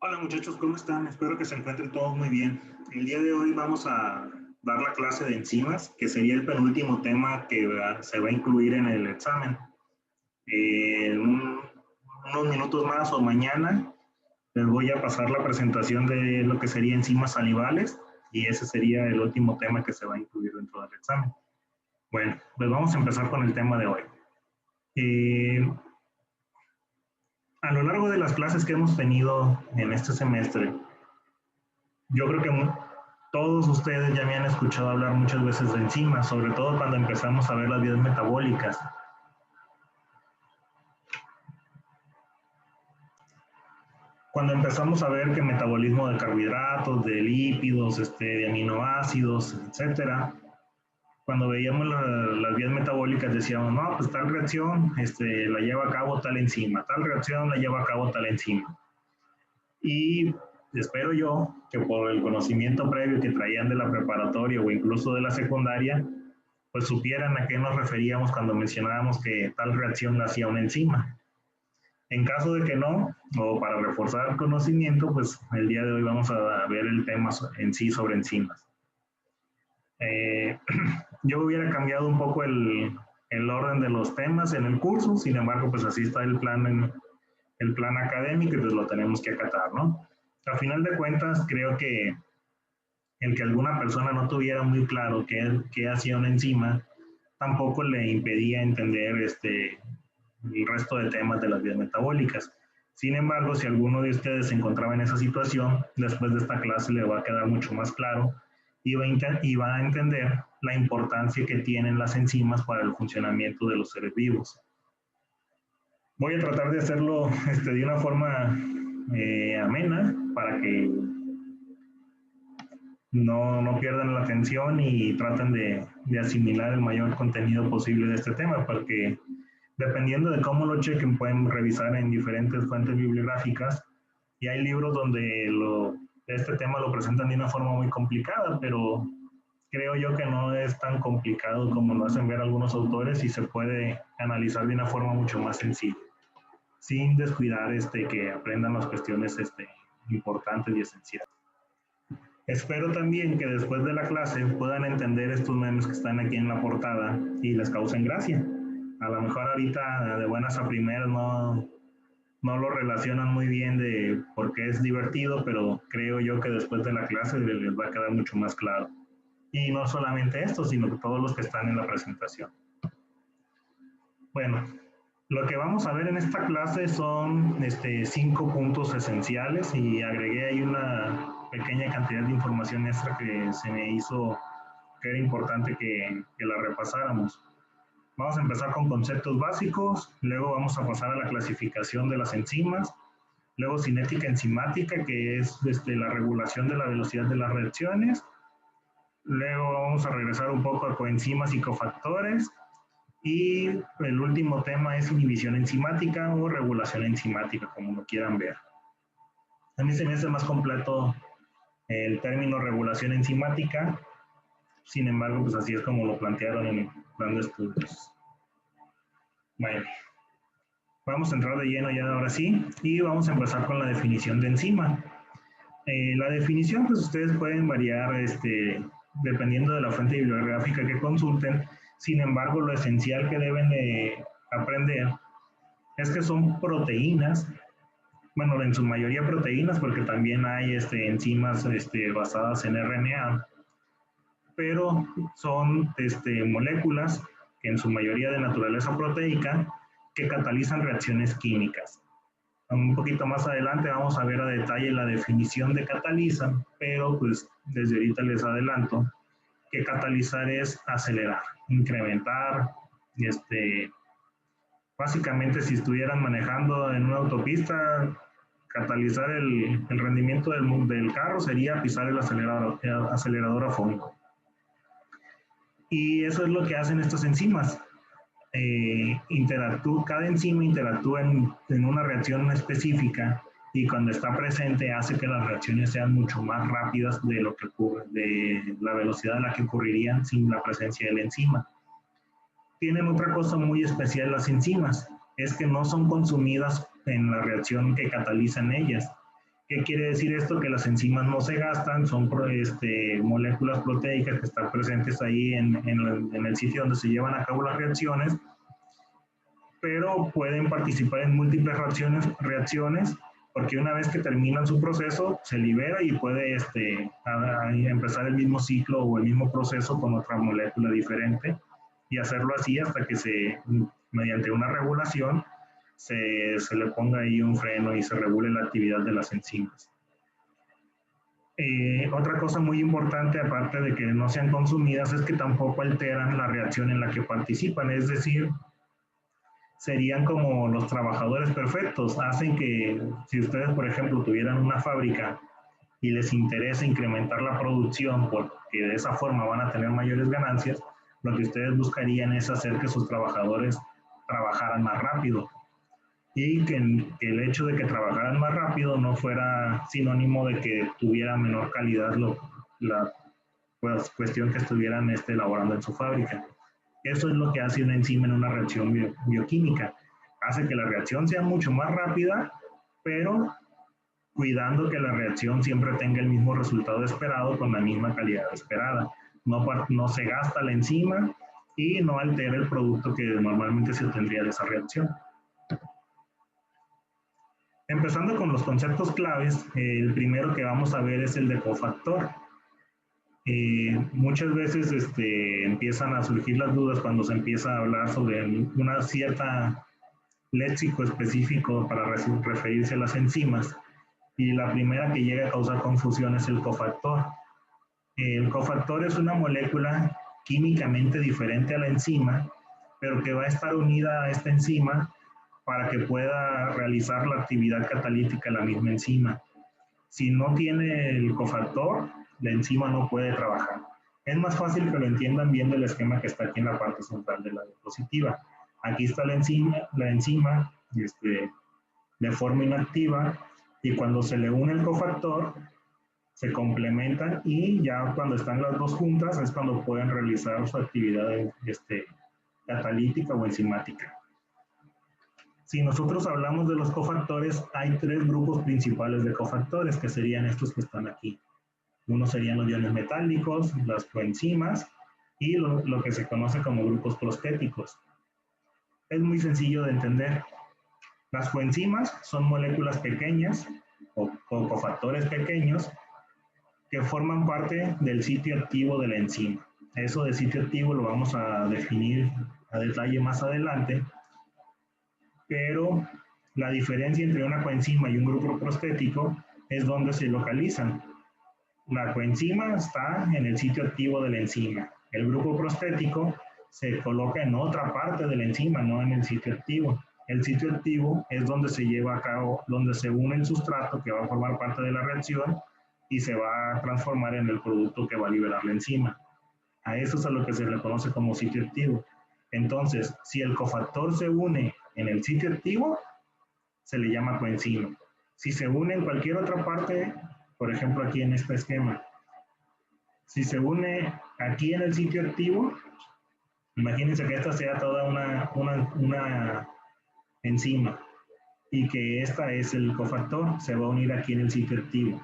Hola muchachos, ¿cómo están? Espero que se encuentren todos muy bien. El día de hoy vamos a dar la clase de enzimas, que sería el penúltimo tema que se va a incluir en el examen. Unos minutos más o mañana les voy a pasar la presentación de lo que sería enzimas salivales y ese sería el último tema que se va a incluir dentro del examen. Bueno, pues vamos a empezar con el tema de hoy. Eh, a lo largo de las clases que hemos tenido en este semestre, yo creo que todos ustedes ya me han escuchado hablar muchas veces de enzimas, sobre todo cuando empezamos a ver las vías metabólicas. Cuando empezamos a ver que metabolismo de carbohidratos, de lípidos, de aminoácidos, etcétera, cuando veíamos las vías metabólicas decíamos, no, pues tal reacción la lleva a cabo tal enzima, tal reacción la lleva a cabo tal enzima. Y espero yo que por el conocimiento previo que traían de la preparatoria o incluso de la secundaria, pues supieran a qué nos referíamos cuando mencionábamos que tal reacción la hacía una enzima. En caso de que no, o para reforzar el conocimiento, pues el día de hoy vamos a ver el tema en sí sobre enzimas. Yo hubiera cambiado un poco el orden de los temas en el curso, sin embargo, pues así está el plan académico y pues lo tenemos que acatar, ¿no? A final de cuentas, creo que el que alguna persona no tuviera muy claro qué hacía una enzima, tampoco le impedía entender el resto de temas de las vías metabólicas. Sin embargo, si alguno de ustedes se encontraba en esa situación, después de esta clase le va a quedar mucho más claro y va a entender la importancia que tienen las enzimas para el funcionamiento de los seres vivos. Voy a tratar de hacerlo de una forma amena para que no pierdan la atención y traten de asimilar el mayor contenido posible de este tema, porque dependiendo de cómo lo chequen, pueden revisar en diferentes fuentes bibliográficas y hay libros donde este tema lo presentan de una forma muy complicada, pero creo yo que no es tan complicado como lo hacen ver algunos autores y se puede analizar de una forma mucho más sencilla, sin descuidar que aprendan las cuestiones importantes y esenciales. Espero también que después de la clase puedan entender estos memes que están aquí en la portada y les causen gracia. A lo mejor ahorita de buenas a primeras no lo relacionan muy bien de por qué es divertido, pero creo yo que después de la clase les va a quedar mucho más claro. Y no solamente esto, sino que todos los que están en la presentación. Bueno, lo que vamos a ver en esta clase son 5 puntos esenciales y agregué ahí una pequeña cantidad de información extra que se me hizo que era importante que la repasáramos. Vamos a empezar con conceptos básicos, luego vamos a pasar a la clasificación de las enzimas, luego cinética enzimática, que es la regulación de la velocidad de las reacciones, luego vamos a regresar un poco a coenzimas y cofactores, y el último tema es inhibición enzimática o regulación enzimática, como lo quieran ver. A mí se me hace más completo el término regulación enzimática, sin embargo, pues así es como lo plantearon en el plan de estudios. Bueno, vamos a entrar de lleno ya ahora sí, y vamos a empezar con la definición de enzima. La definición, pues ustedes pueden variar dependiendo de la fuente bibliográfica que consulten. Sin embargo, lo esencial que deben de aprender es que son proteínas, bueno, en su mayoría proteínas, porque también hay enzimas basadas en RNA, pero son moléculas que en su mayoría de naturaleza proteica que catalizan reacciones químicas. Un poquito más adelante vamos a ver a detalle la definición de catalizan, pero pues desde ahorita les adelanto que catalizar es acelerar, incrementar, básicamente si estuvieran manejando en una autopista, catalizar el rendimiento del carro sería pisar el acelerador a fondo. Y eso es lo que hacen estas enzimas. Cada enzima interactúa en una reacción específica y cuando está presente hace que las reacciones sean mucho más rápidas de lo que ocurre, de la velocidad a la que ocurrirían sin la presencia de la enzima. Tienen otra cosa muy especial las enzimas, es que no son consumidas en la reacción que catalizan ellas. ¿Qué quiere decir esto? Que las enzimas no se gastan, son moléculas proteicas que están presentes ahí en el sitio donde se llevan a cabo las reacciones, pero pueden participar en múltiples reacciones porque una vez que terminan su proceso, se libera y puede empezar el mismo ciclo o el mismo proceso con otra molécula diferente y hacerlo así hasta que mediante una regulación, se le ponga ahí un freno y se regule la actividad de las enzimas. Otra cosa muy importante, aparte de que no sean consumidas, es que tampoco alteran la reacción en la que participan, es decir, serían como los trabajadores perfectos. Hacen que, si ustedes, por ejemplo, tuvieran una fábrica y les interesa incrementar la producción porque de esa forma van a tener mayores ganancias, lo que ustedes buscarían es hacer que sus trabajadores trabajaran más rápido. Y que el hecho de que trabajaran más rápido no fuera sinónimo de que tuviera menor calidad la cuestión que estuvieran elaborando en su fábrica. Eso es lo que hace una enzima en una reacción bioquímica. Hace que la reacción sea mucho más rápida, pero cuidando que la reacción siempre tenga el mismo resultado esperado con la misma calidad esperada. No se gasta la enzima y no altera el producto que normalmente se obtendría de esa reacción. Empezando con los conceptos claves, el primero que vamos a ver es el de cofactor. Muchas veces empiezan a surgir las dudas cuando se empieza a hablar sobre una cierta léxico específico para referirse a las enzimas, y la primera que llega a causar confusión es el cofactor. El cofactor es una molécula químicamente diferente a la enzima, pero que va a estar unida a esta enzima para que pueda realizar la actividad catalítica de la misma enzima. Si no tiene el cofactor, la enzima no puede trabajar. Es más fácil que lo entiendan viendo el esquema que está aquí en la parte central de la diapositiva. Aquí está la enzima de forma inactiva, y cuando se le une el cofactor, se complementan, y ya cuando están las dos juntas es cuando pueden realizar su actividad catalítica o enzimática. Si nosotros hablamos de los cofactores, hay tres grupos principales de cofactores, que serían estos que están aquí. Uno serían los iones metálicos, las coenzimas y lo que se conoce como grupos prostéticos. Es muy sencillo de entender. Las coenzimas son moléculas pequeñas o cofactores pequeños que forman parte del sitio activo de la enzima. Eso de sitio activo lo vamos a definir a detalle más adelante, pero la diferencia entre una coenzima y un grupo prostético es donde se localizan. La coenzima está en el sitio activo de la enzima. El grupo prostético se coloca en otra parte de la enzima, no en el sitio activo. El sitio activo es donde se lleva a cabo, donde se une el sustrato que va a formar parte de la reacción y se va a transformar en el producto que va a liberar la enzima. A eso es a lo que se le conoce como sitio activo. Entonces, si el cofactor se une en el sitio activo, se le llama coenzima. Si se une en cualquier otra parte, por ejemplo aquí en este esquema, si se une aquí en el sitio activo, imagínense que esta sea toda una enzima y que esta es el cofactor, se va a unir aquí en el sitio activo.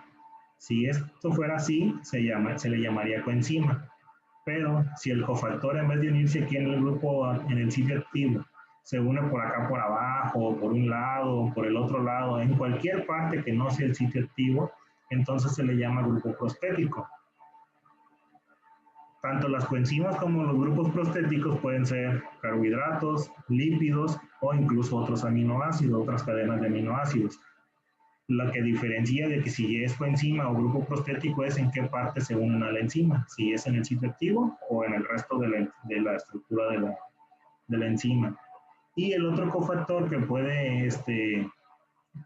Si esto fuera así, se le llamaría coenzima. Pero si el cofactor, en vez de unirse aquí en el grupo, en el sitio activo, se une por acá por abajo, por un lado, por el otro lado, en cualquier parte que no sea el sitio activo, entonces se le llama grupo prostético. Tanto las coenzimas como los grupos prostéticos pueden ser carbohidratos, lípidos o incluso otros aminoácidos, otras cadenas de aminoácidos. Lo que diferencia de que si es coenzima o grupo prostético es en qué parte se unen a la enzima, si es en el sitio activo o en el resto de la estructura de la enzima. Y el otro cofactor que puede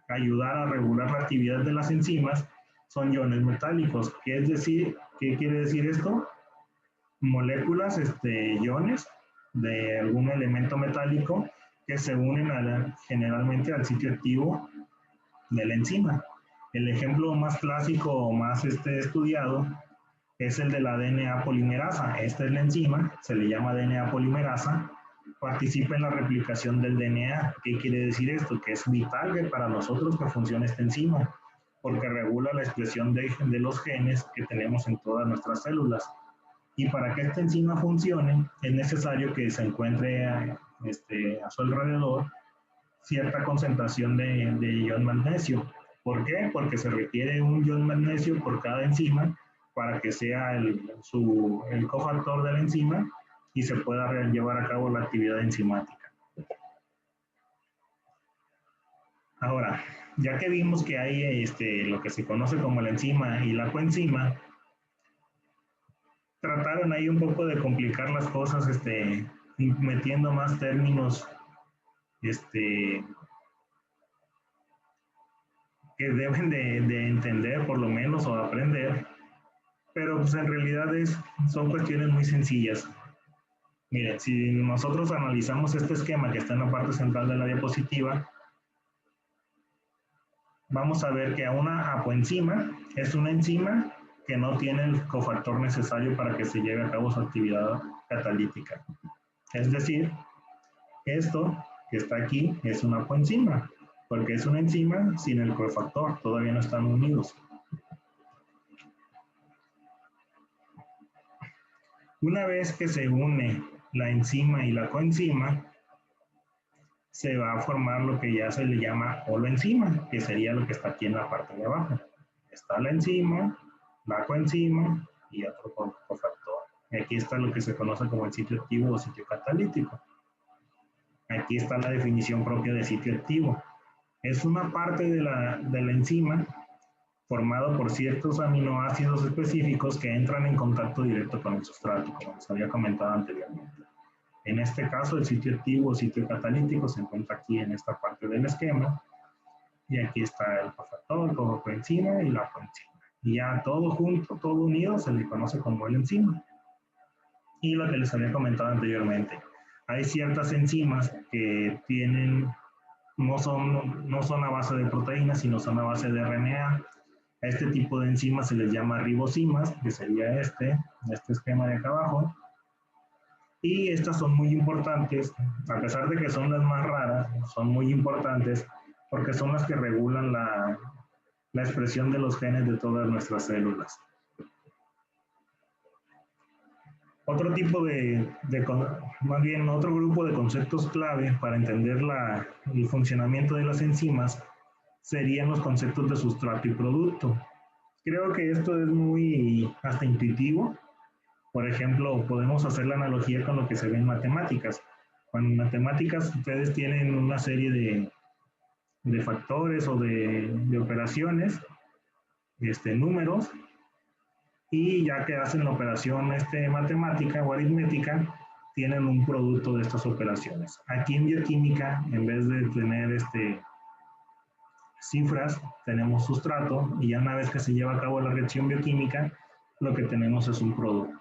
ayudar a regular la actividad de las enzimas son iones metálicos. ¿Qué quiere decir esto? Moléculas, iones de algún elemento metálico que se unen generalmente al sitio activo de la enzima. El ejemplo más clásico o más estudiado es el de la DNA polimerasa. Esta es la enzima, se le llama DNA polimerasa, participa en la replicación del DNA. ¿Qué quiere decir esto? Que es vital que para nosotros que funcione esta enzima. porque regula la expresión de los genes que tenemos en todas nuestras células. Y para que esta enzima funcione, es necesario que se encuentre a su alrededor cierta concentración de ion magnesio. ¿Por qué? Porque se requiere un ion magnesio por cada enzima para que sea el cofactor de la enzima y se pueda llevar a cabo la actividad enzimática. Ahora, ya que vimos que hay lo que se conoce como la enzima y la coenzima, trataron ahí un poco de complicar las cosas, metiendo más términos que deben de entender por lo menos o aprender, pero pues en realidad son cuestiones muy sencillas. Miren, si nosotros analizamos este esquema que está en la parte central de la diapositiva, vamos a ver que una apoenzima es una enzima que no tiene el cofactor necesario para que se lleve a cabo su actividad catalítica. Es decir, esto que está aquí es una apoenzima, porque es una enzima sin el cofactor, todavía no están unidos. Una vez que se une la enzima y la coenzima, se va a formar lo que ya se le llama holoenzima, que sería lo que está aquí en la parte de abajo. Está la enzima, la coenzima y otro cofactor. Y aquí está lo que se conoce como el sitio activo o sitio catalítico. Aquí está la definición propia de sitio activo. Es una parte de la enzima formado por ciertos aminoácidos específicos que entran en contacto directo con el sustrato, como les había comentado anteriormente. En este caso, el sitio activo o sitio catalítico se encuentra aquí en esta parte del esquema, y aquí está el cofactor, como coenzima y la coenzima. Y ya todo junto, todo unido, se le conoce como el enzima. Y lo que les había comentado anteriormente, hay ciertas enzimas que no son a base de proteínas, sino son a base de RNA. A este tipo de enzimas se les llama ribosimas, que sería este esquema de acá abajo. Y estas son muy importantes, a pesar de que son las más raras, son muy importantes porque son las que regulan la expresión de los genes de todas nuestras células. Otro tipo más bien otro grupo de conceptos clave para entender el funcionamiento de las enzimas serían los conceptos de sustrato y producto. Creo que esto es muy hasta intuitivo. Por ejemplo, podemos hacer la analogía con lo que se ve en matemáticas. Cuando en matemáticas ustedes tienen una serie de factores o de operaciones, números, y ya que hacen la operación matemática o aritmética, tienen un producto de estas operaciones. Aquí en bioquímica, en vez de tener cifras, tenemos sustrato, y ya una vez que se lleva a cabo la reacción bioquímica, lo que tenemos es un producto.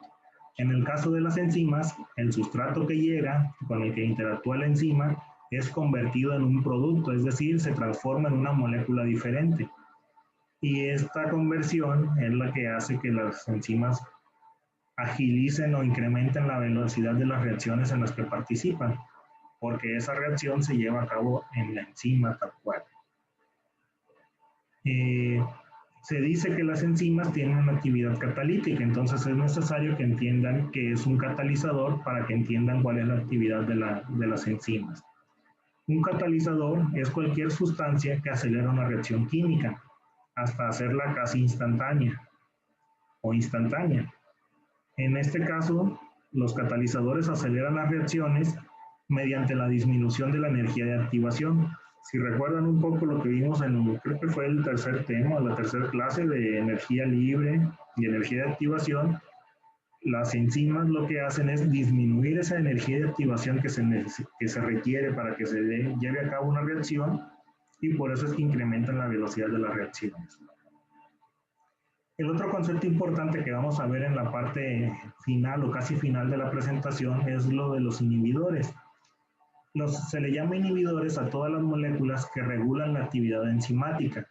En el caso de las enzimas, el sustrato que llega, con el que interactúa la enzima, es convertido en un producto, es decir, se transforma en una molécula diferente. Y esta conversión es la que hace que las enzimas agilicen o incrementen la velocidad de las reacciones en las que participan, porque esa reacción se lleva a cabo en la enzima tal cual. Se dice que las enzimas tienen una actividad catalítica, entonces es necesario que entiendan que es un catalizador para que entiendan cuál es la actividad de las enzimas. Un catalizador es cualquier sustancia que acelera una reacción química hasta hacerla casi instantánea o instantánea. En este caso, los catalizadores aceleran las reacciones mediante la disminución de la energía de activación. Si recuerdan un poco lo que vimos creo que fue el tercer tema, la tercera clase de energía libre y energía de activación, las enzimas lo que hacen es disminuir esa energía de activación que se requiere para que se lleve a cabo una reacción, y por eso es que incrementan la velocidad de las reacciones. El otro concepto importante que vamos a ver en la parte final o casi final de la presentación es lo de los inhibidores. Se le llama inhibidores a todas las moléculas que regulan la actividad enzimática,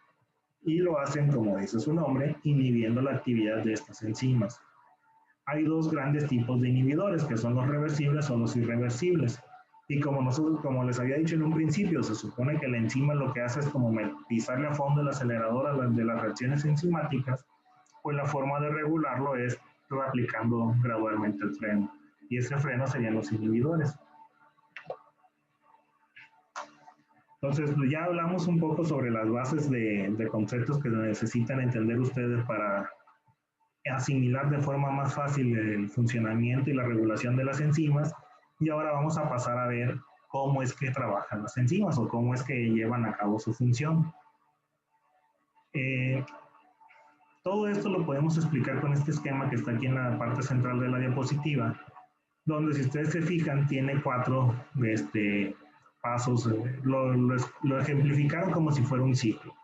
y lo hacen, como dice su nombre, inhibiendo la actividad de estas enzimas. Hay dos grandes tipos de inhibidores, que son los reversibles o los irreversibles. Y como les había dicho en un principio, se supone que la enzima lo que hace es como pisarle a fondo el acelerador de las reacciones enzimáticas, pues la forma de regularlo es aplicando gradualmente el freno. Y ese freno serían los inhibidores. Entonces, pues ya hablamos un poco sobre las bases de conceptos que necesitan entender ustedes para asimilar de forma más fácil el funcionamiento y la regulación de las enzimas. Y ahora vamos a pasar a ver cómo es que trabajan las enzimas o cómo es que llevan a cabo su función. Todo esto lo podemos explicar con este esquema que está aquí en la parte central de la diapositiva, donde si ustedes se fijan tiene 4 pasos, lo ejemplificaron como si fuera un ciclo.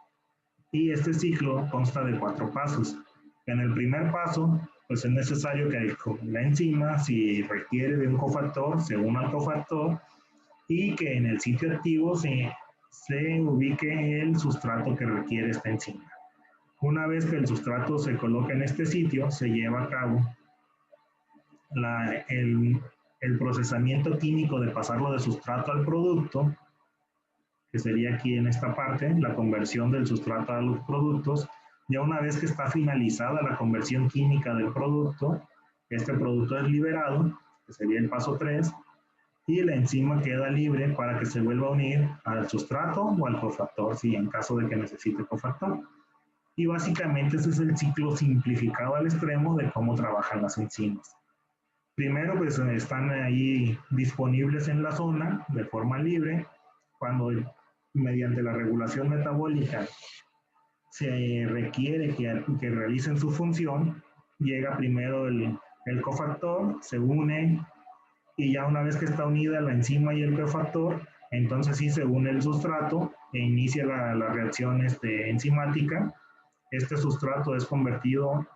Y este ciclo consta de 4 pasos. En el primer paso, pues es necesario que la enzima, si requiere de un cofactor, se una al cofactor y que en el sitio activo se ubique el sustrato que requiere esta enzima. Una vez que el sustrato se coloca en este sitio, se lleva a cabo el procesamiento químico de pasarlo de sustrato al producto, que sería aquí en esta parte, la conversión del sustrato a los productos. Ya una vez que está finalizada la conversión química del producto, este producto es liberado, que sería el paso 3, y la enzima queda libre para que se vuelva a unir al sustrato o al cofactor, si en caso de que necesite cofactor. Y básicamente ese es el ciclo simplificado al extremo de cómo trabajan las enzimas. Primero, pues están ahí disponibles en la zona de forma libre. Cuando mediante la regulación metabólica se requiere que realicen su función, llega primero el cofactor, se une y ya una vez que está unida la enzima y el cofactor, entonces sí se une el sustrato e inicia la reacción enzimática. Este sustrato es convertido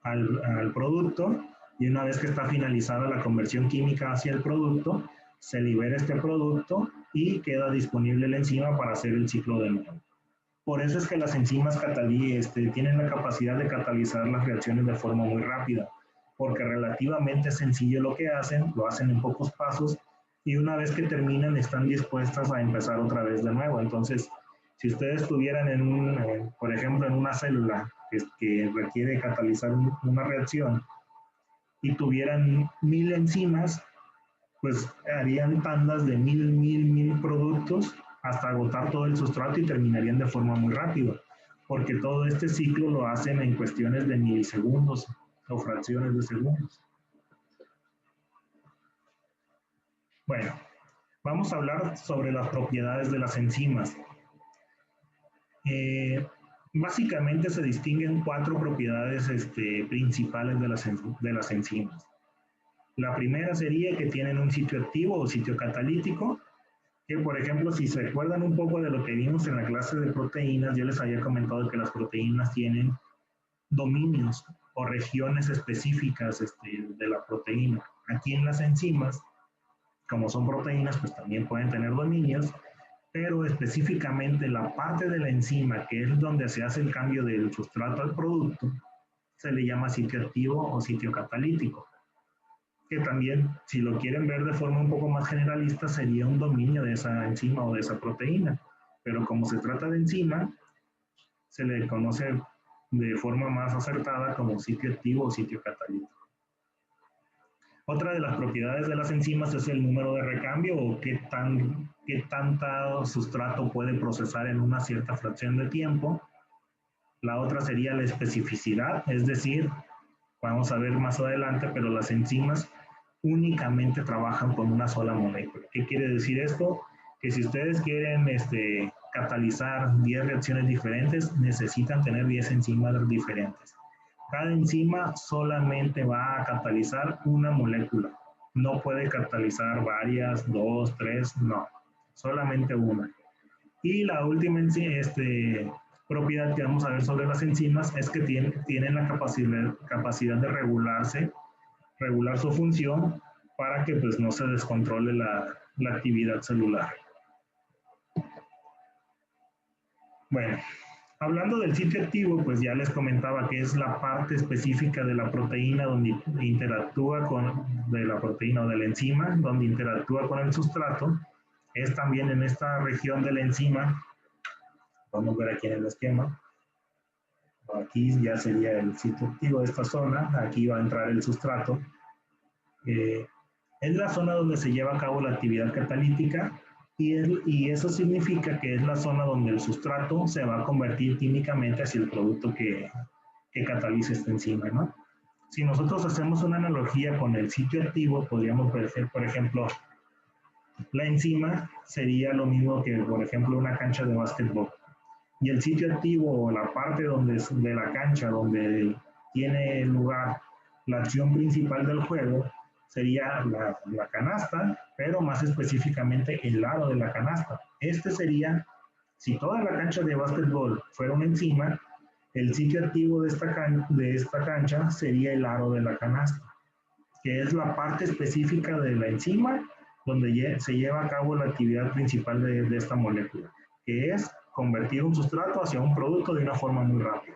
al producto y una vez que está finalizada la conversión química hacia el producto, se libera este producto y queda disponible la enzima para hacer el ciclo de nuevo. Por eso es que las enzimas tienen la capacidad de catalizar las reacciones de forma muy rápida, porque relativamente sencillo lo que hacen, lo hacen en pocos pasos y una vez que terminan están dispuestas a empezar otra vez de nuevo. Entonces, si ustedes estuvieran por ejemplo, en una célula que requiere catalizar una reacción y tuvieran 1000 enzimas, pues harían tandas de 1000 productos hasta agotar todo el sustrato y terminarían de forma muy rápida, porque todo este ciclo lo hacen en cuestiones de milisegundos o fracciones de segundos. Bueno, vamos a hablar sobre las propiedades de las enzimas. Básicamente se distinguen 4 propiedades principales de las enzimas. La primera sería que tienen un sitio activo o sitio catalítico, que por ejemplo, si se recuerdan un poco de lo que vimos en la clase de proteínas, yo les había comentado que las proteínas tienen dominios o regiones específicas de la proteína. Aquí en las enzimas, como son proteínas, pues también pueden tener dominios, pero específicamente la parte de la enzima, que es donde se hace el cambio del sustrato al producto, se le llama sitio activo o sitio catalítico, que también, si lo quieren ver de forma un poco más generalista, sería un dominio de esa enzima o de esa proteína. Pero como se trata de enzima, se le conoce de forma más acertada como sitio activo o sitio catalítico. Otra de las propiedades de las enzimas es el número de recambio o qué tanta sustrato puede procesar en una cierta fracción de tiempo. La otra sería la especificidad, es decir, vamos a ver más adelante, pero las enzimas únicamente trabajan con una sola molécula. ¿Qué quiere decir esto? Que si ustedes quieren catalizar 10 reacciones diferentes, necesitan tener 10 enzimas diferentes. Cada enzima solamente va a catalizar una molécula. No puede catalizar varias, 2, 3, no. Solamente una. Y la última propiedad que vamos a ver sobre las enzimas es que tienen la capacidad de regular su función para que pues, no se descontrole la actividad celular. Bueno, Hablando del sitio activo, pues ya les comentaba que es la parte específica de la proteína donde interactúa de la proteína o de la enzima, donde interactúa con el sustrato. Es también en esta región de la enzima, vamos a ver aquí en el esquema, aquí ya sería el sitio activo de esta zona, aquí va a entrar el sustrato. Es la zona donde se lleva a cabo la actividad catalítica y eso significa que es la zona donde el sustrato se va a convertir químicamente hacia el producto que cataliza esta enzima, ¿no? Si nosotros hacemos una analogía con el sitio activo, podríamos ver, por ejemplo, la enzima sería lo mismo que, por ejemplo, una cancha de básquetbol. Y el sitio activo o la parte de la cancha donde tiene lugar la acción principal del juego sería la canasta, pero más específicamente el lado de la canasta. Este sería, si toda la cancha de básquetbol fuera una enzima, el sitio activo de esta cancha sería el aro de la canasta, que es la parte específica de la enzima donde se lleva a cabo la actividad principal de esta molécula, que es convertir un sustrato hacia un producto de una forma muy rápida.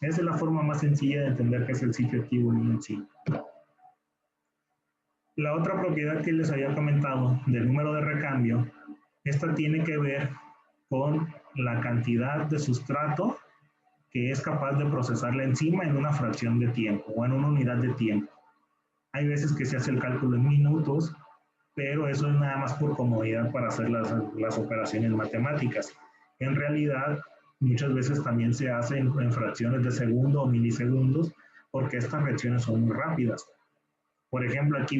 Esa es la forma más sencilla de entender qué es el sitio activo de una enzima. La otra propiedad que les había comentado del número de recambio, esta tiene que ver con la cantidad de sustrato que es capaz de procesar la enzima en una fracción de tiempo o en una unidad de tiempo. Hay veces que se hace el cálculo en minutos, pero eso es nada más por comodidad para hacer las operaciones matemáticas. En realidad, muchas veces también se hace en fracciones de segundo o milisegundos, porque estas reacciones son muy rápidas. Por ejemplo, aquí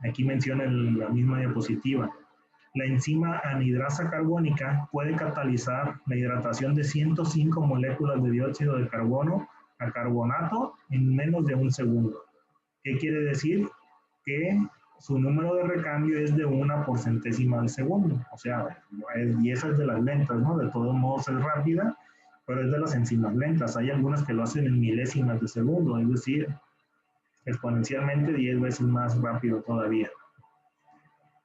aquí menciona la misma diapositiva. La enzima anhidrasa carbónica puede catalizar la hidratación de 105 moléculas de dióxido de carbono a carbonato en menos de un segundo. ¿Qué quiere decir? Que su número de recambio es de 1 por centésima de segundo. O sea, y esa es de las lentas, ¿no? De todos modos es rápida, pero es de las enzimas lentas. Hay algunas que lo hacen en milésimas de segundo, es decir, exponencialmente 10 veces más rápido todavía.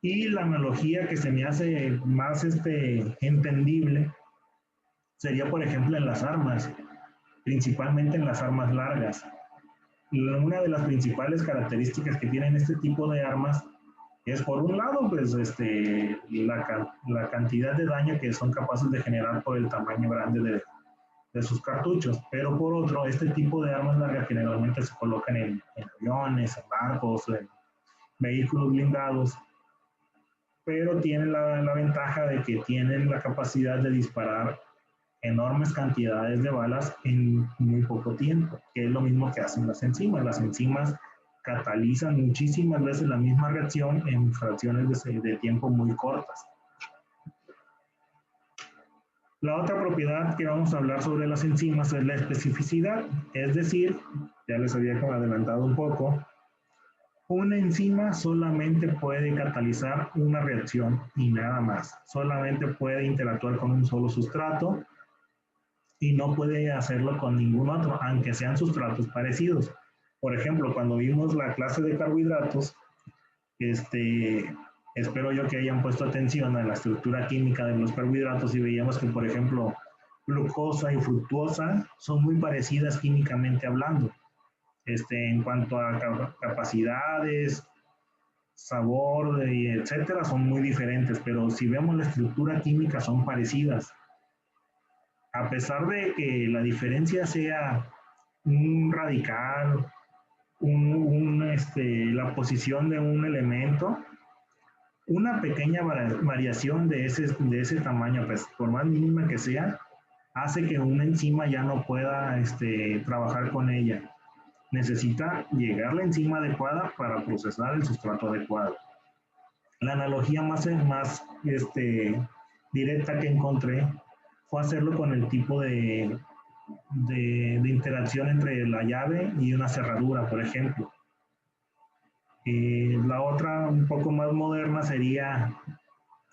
Y la analogía que se me hace más entendible sería, por ejemplo, en las armas, principalmente en las armas largas. Una de las principales características que tienen este tipo de armas es, por un lado, pues, la cantidad de daño que son capaces de generar por el tamaño grande de sus cartuchos, pero por otro, este tipo de armas largas generalmente se colocan en aviones, en barcos, en vehículos blindados, pero tienen la ventaja de que tienen la capacidad de disparar enormes cantidades de balas en muy poco tiempo, que es lo mismo que hacen las enzimas. Las enzimas catalizan muchísimas veces la misma reacción en fracciones de tiempo muy cortas. La otra propiedad que vamos a hablar sobre las enzimas es la especificidad, es decir, ya les había adelantado un poco, una enzima solamente puede catalizar una reacción y nada más. Solamente puede interactuar con un solo sustrato y no puede hacerlo con ningún otro, aunque sean sustratos parecidos. Por ejemplo, cuando vimos la clase de carbohidratos, espero yo que hayan puesto atención a la estructura química de los carbohidratos y veíamos que, por ejemplo, glucosa y fructosa son muy parecidas químicamente hablando. En cuanto a capacidades, sabor, etcétera, son muy diferentes, pero si vemos la estructura química son parecidas. A pesar de que la diferencia sea un radical, la posición de un elemento, una pequeña variación de ese tamaño, pues, por más mínima que sea, hace que una enzima ya no pueda trabajar con ella. Necesita llegar la enzima adecuada para procesar el sustrato adecuado. La analogía más directa que encontré fue hacerlo con el tipo de interacción entre la llave y una cerradura, por ejemplo. La otra, un poco más moderna, sería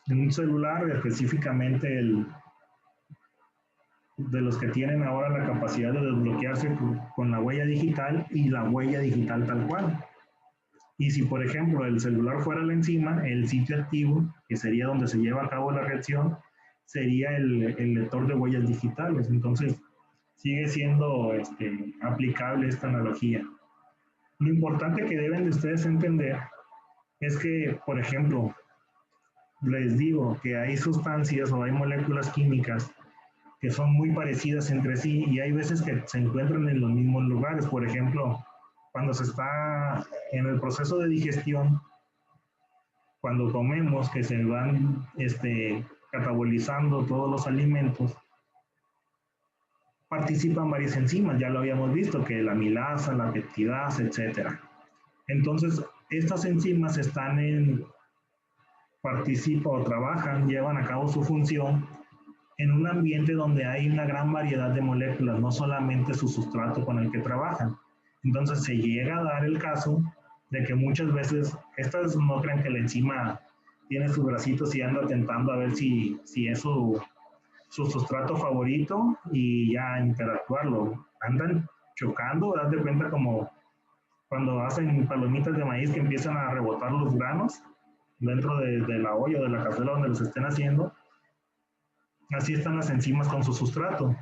en un celular, específicamente de los que tienen ahora la capacidad de desbloquearse con la huella digital y la huella digital tal cual. Y si, por ejemplo, el celular fuera la enzima, el sitio activo, que sería donde se lleva a cabo la reacción, sería el lector de huellas digitales. Entonces, sigue siendo aplicable esta analogía. Lo importante que deben de ustedes entender es que, por ejemplo, les digo que hay sustancias o hay moléculas químicas que son muy parecidas entre sí y hay veces que se encuentran en los mismos lugares. Por ejemplo, cuando se está en el proceso de digestión, cuando comemos, que se van catabolizando todos los alimentos, participan varias enzimas, ya lo habíamos visto, que la amilasa, la peptidasa, etcétera. Entonces, estas enzimas participan o trabajan, llevan a cabo su función en un ambiente donde hay una gran variedad de moléculas, no solamente su sustrato con el que trabajan. Entonces se llega a dar el caso de que muchas veces, estas no crean que la enzima tiene sus bracitos y anda tentando a ver si es su sustrato favorito y ya interactuarlo. Andan chocando, das de cuenta como cuando hacen palomitas de maíz que empiezan a rebotar los granos dentro de la olla o de la cazuela donde los estén haciendo. Así están las enzimas con su sustrato.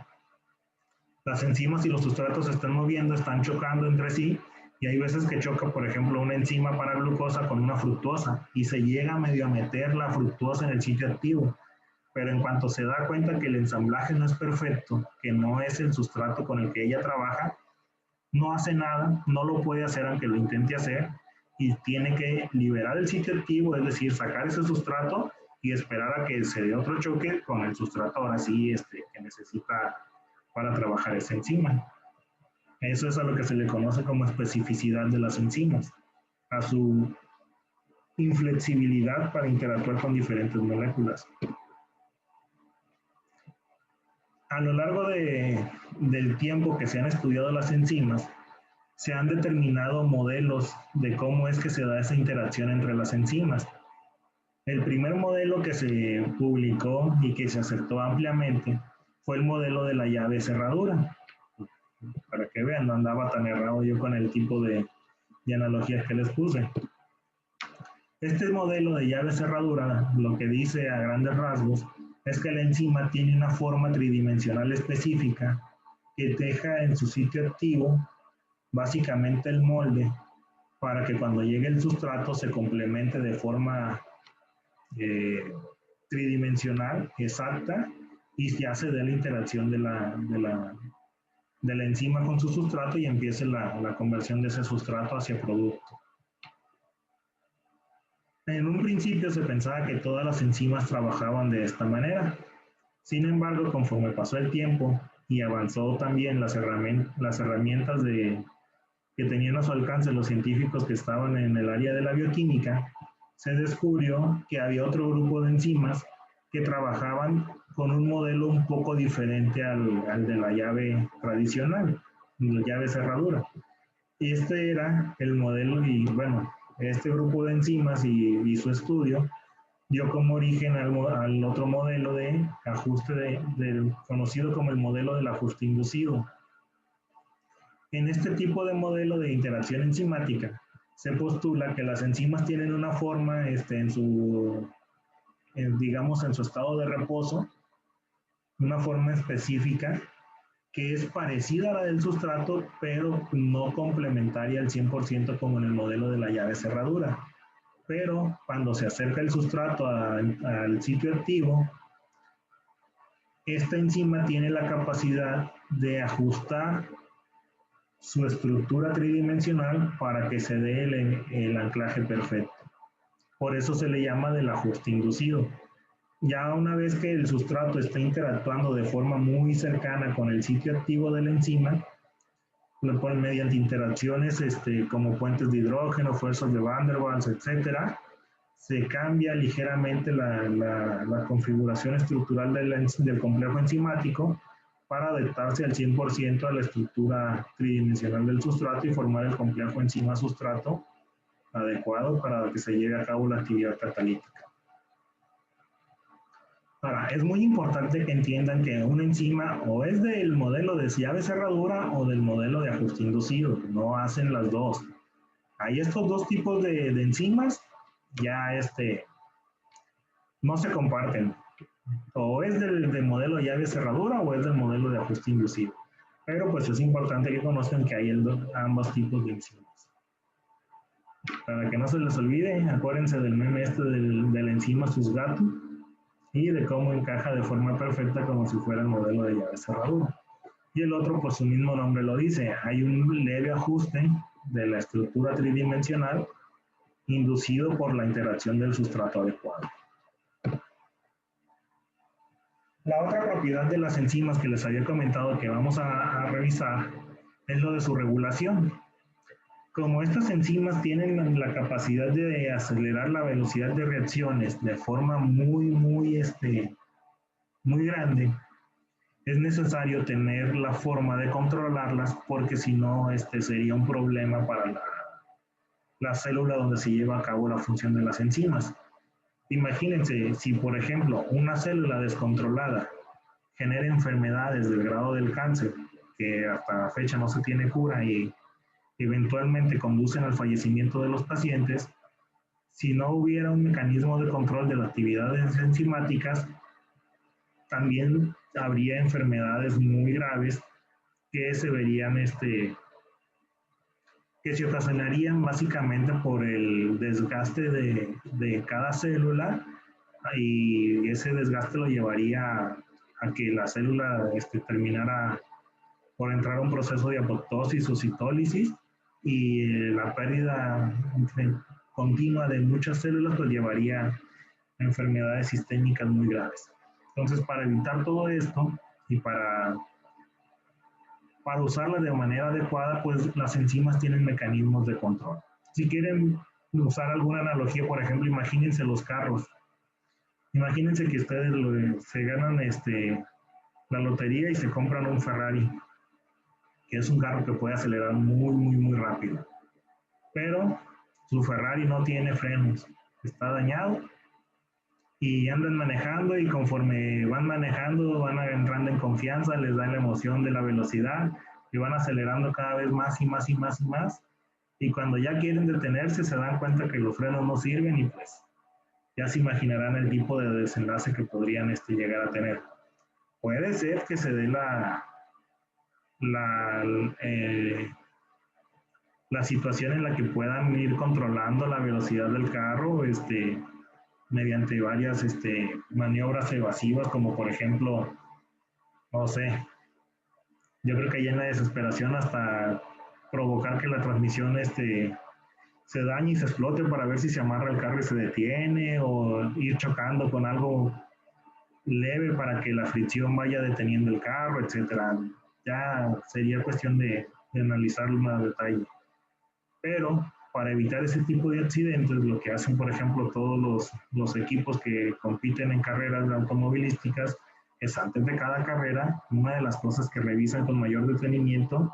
Las enzimas y los sustratos se están moviendo, están chocando entre sí, y hay veces que choca, por ejemplo, una enzima para glucosa con una fructosa, y se llega medio a meter la fructosa en el sitio activo. Pero en cuanto se da cuenta que el ensamblaje no es perfecto, que no es el sustrato con el que ella trabaja, no hace nada, no lo puede hacer aunque lo intente hacer, y tiene que liberar el sitio activo, es decir, sacar ese sustrato y esperar a que se dé otro choque con el sustrato ahora sí que necesita para trabajar esa enzima. Eso es a lo que se le conoce como especificidad de las enzimas, a su inflexibilidad para interactuar con diferentes moléculas. A lo largo del tiempo que se han estudiado las enzimas, se han determinado modelos de cómo es que se da esa interacción entre las enzimas. El primer modelo que se publicó y que se aceptó ampliamente fue el modelo de la llave cerradura. Para que vean, no andaba tan errado yo con el tipo de analogías que les puse. Este modelo de llave cerradura lo que dice a grandes rasgos es que la enzima tiene una forma tridimensional específica que deja en su sitio activo básicamente el molde para que cuando llegue el sustrato se complemente de forma tridimensional, exacta, y ya se dé la interacción de la enzima con su sustrato y empiece la conversión de ese sustrato hacia producto. En un principio se pensaba que todas las enzimas trabajaban de esta manera. Sin embargo, conforme pasó el tiempo y avanzó también las herramientas que tenían a su alcance los científicos que estaban en el área de la bioquímica, se descubrió que había otro grupo de enzimas que trabajaban con un modelo un poco diferente al de la llave tradicional, la llave cerradura. Este era el modelo y bueno, este grupo de enzimas y su estudio dio como origen al otro modelo de ajuste conocido como el modelo del ajuste inducido. En este tipo de modelo de interacción enzimática se postula que las enzimas tienen una forma digamos en su estado de reposo, una forma específica que es parecida a la del sustrato, pero no complementaria al 100% como en el modelo de la llave cerradura. Pero cuando se acerca el sustrato al sitio activo, esta enzima tiene la capacidad de ajustar su estructura tridimensional para que se dé el anclaje perfecto. Por eso se le llama del ajuste inducido. Ya una vez que el sustrato está interactuando de forma muy cercana con el sitio activo de la enzima, mediante interacciones como puentes de hidrógeno, fuerzas de Van der Waals, etc., se cambia ligeramente la configuración estructural del complejo enzimático para adaptarse al 100% a la estructura tridimensional del sustrato y formar el complejo enzima-sustrato adecuado para que se lleve a cabo la actividad catalítica. Ahora, es muy importante que entiendan que una enzima o es del modelo de llave cerradura o del modelo de ajuste inducido, no hacen las dos. Hay estos dos tipos de enzimas, ya no se comparten. O es del modelo llave cerradura o es del modelo de ajuste inducido. Pero pues es importante que conozcan que hay ambos tipos de enzimas. Para que no se les olvide, acuérdense del meme este de la enzima Susgato y de cómo encaja de forma perfecta como si fuera el modelo de llave cerradura. Y el otro, pues su mismo nombre lo dice, hay un leve ajuste de la estructura tridimensional inducido por la interacción del sustrato adecuado. La otra propiedad de las enzimas que les había comentado que vamos a revisar es lo de su regulación. Como estas enzimas tienen la capacidad de acelerar la velocidad de reacciones de forma muy grande, es necesario tener la forma de controlarlas porque si no sería un problema para la célula donde se lleva a cabo la función de las enzimas. Imagínense, si por ejemplo una célula descontrolada genera enfermedades del grado del cáncer, que hasta la fecha no se tiene cura y eventualmente conducen al fallecimiento de los pacientes, si no hubiera un mecanismo de control de las actividades enzimáticas, también habría enfermedades muy graves que se verían, que se ocasionarían básicamente por el desgaste de cada célula y ese desgaste lo llevaría a que la célula terminara por entrar a un proceso de apoptosis o citólisis y la pérdida continua de muchas células lo llevaría a enfermedades sistémicas muy graves. Entonces, para evitar todo esto y para usarlas de manera adecuada, pues las enzimas tienen mecanismos de control. Si quieren usar alguna analogía, por ejemplo, imagínense los carros. Imagínense que ustedes se ganan la lotería y se compran un Ferrari, que es un carro que puede acelerar muy rápido. Pero su Ferrari no tiene frenos, está dañado y andan manejando y conforme van manejando van entrando en confianza, les da la emoción de la velocidad y van acelerando cada vez más y más y más y más. Y cuando ya quieren detenerse se dan cuenta que los frenos no sirven y pues ya se imaginarán el tipo de desenlace que podrían llegar a tener. Puede ser que se dé la, eh, la situación en la que puedan ir controlando la velocidad del carro mediante varias maniobras evasivas, como por ejemplo, no sé, yo creo que ya en la desesperación hasta provocar que la transmisión se dañe y se explote para ver si se amarra el carro y se detiene, o ir chocando con algo leve para que la fricción vaya deteniendo el carro, etcétera. Ya sería cuestión de analizarlo más a detalle. Pero para evitar ese tipo de accidentes, lo que hacen, por ejemplo, todos los equipos que compiten en carreras automovilísticas, es antes de cada carrera, una de las cosas que revisan con mayor detenimiento,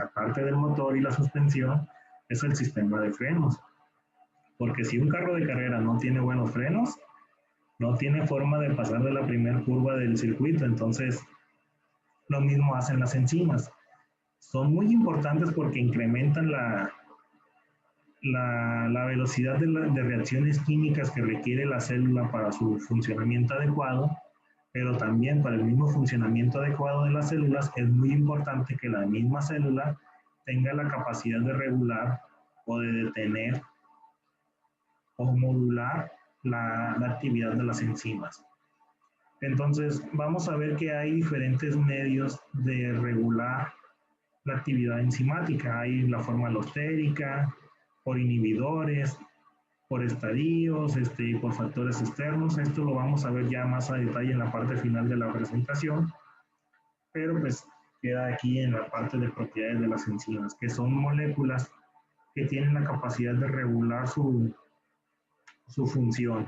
aparte del motor y la suspensión, es el sistema de frenos. Porque si un carro de carrera no tiene buenos frenos, no tiene forma de pasar de la primera curva del circuito. Entonces, lo mismo hacen las enzimas. Son muy importantes porque incrementan la velocidad de reacciones químicas que requiere la célula para su funcionamiento adecuado, pero también para el mismo funcionamiento adecuado de las células es muy importante que la misma célula tenga la capacidad de regular o de detener o modular la actividad de las enzimas. Entonces, vamos a ver que hay diferentes medios de regular la actividad enzimática. Hay la forma alostérica, por inhibidores, por estadios, por factores externos. Esto lo vamos a ver ya más a detalle en la parte final de la presentación, pero pues queda aquí en la parte de propiedades de las enzimas, que son moléculas que tienen la capacidad de regular su función.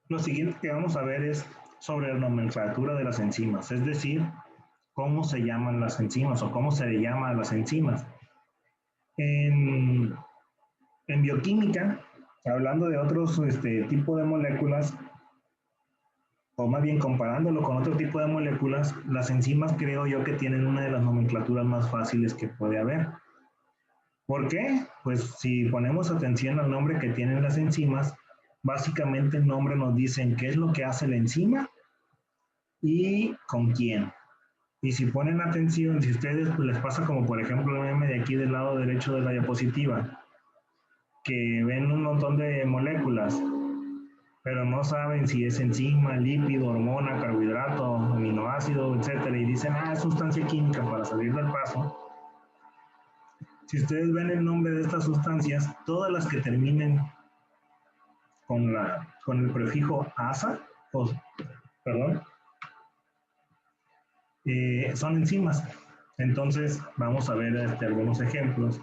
Lo siguiente que vamos a ver es sobre la nomenclatura de las enzimas, es decir, cómo se llaman las enzimas o cómo se le llama a las enzimas. En, en bioquímica, hablando de otros tipo de moléculas, o más bien comparándolo con otro tipo de moléculas, las enzimas creo yo que tienen una de las nomenclaturas más fáciles que puede haber. ¿Por qué? Pues si ponemos atención al nombre que tienen las enzimas, básicamente el nombre nos dice qué es lo que hace la enzima y con quién. Y si ponen atención, si a ustedes pues, les pasa como por ejemplo el meme de aquí del lado derecho de la diapositiva, que ven un montón de moléculas, pero no saben si es enzima, lípido, hormona, carbohidrato, aminoácido, etcétera, y dicen, ah, es sustancia química para salir del paso. Si ustedes ven el nombre de estas sustancias, todas las que terminen con el prefijo asa, perdón, son enzimas. Entonces, vamos a ver algunos ejemplos.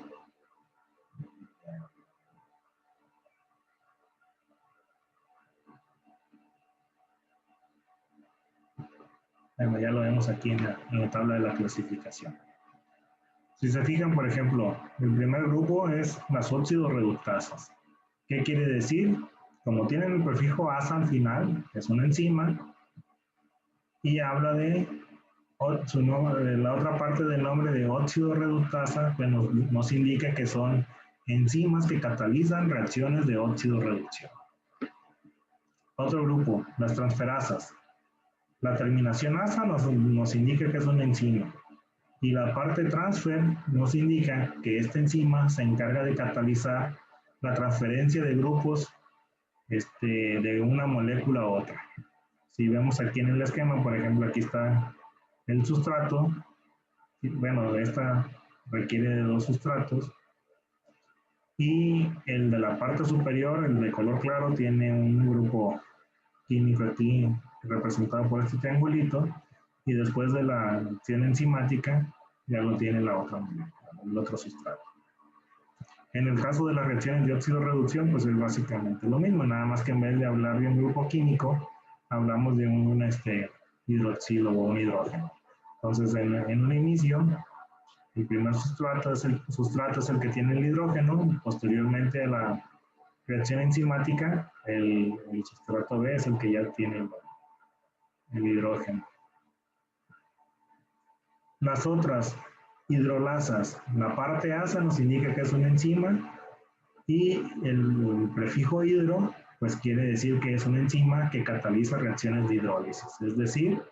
Bueno, ya lo vemos aquí en la tabla de la clasificación. Si se fijan, por ejemplo, el primer grupo es las óxido-reductasas. ¿Qué quiere decir? Como tienen el prefijo asa al final, es una enzima, y habla de la otra parte del nombre de óxido-reductasa, pues nos indica que son enzimas que catalizan reacciones de óxido-reducción. Otro grupo, las transferasas. La terminación asa nos indica que es una enzima. Y la parte transfer nos indica que esta enzima se encarga de catalizar la transferencia de grupos de una molécula a otra. Si vemos aquí en el esquema, por ejemplo, aquí está el sustrato. Bueno, esta requiere de 2 sustratos. Y el de la parte superior, el de color claro, tiene un grupo químico aquí representado por este triangulito. Y después de la acción enzimática, ya lo tiene la otra molécula, el otro sustrato. En el caso de las reacciones de óxido-reducción, pues es básicamente lo mismo, nada más que en vez de hablar de un grupo químico, hablamos de un hidroxilo o un hidrógeno. Entonces, en un inicio, el primer sustrato es el que tiene el hidrógeno, posteriormente a la reacción enzimática, el sustrato B es el que ya tiene el hidrógeno. Las otras hidrolasas, la parte asa nos indica que es una enzima y el prefijo hidro pues quiere decir que es una enzima que cataliza reacciones de hidrólisis, es decir,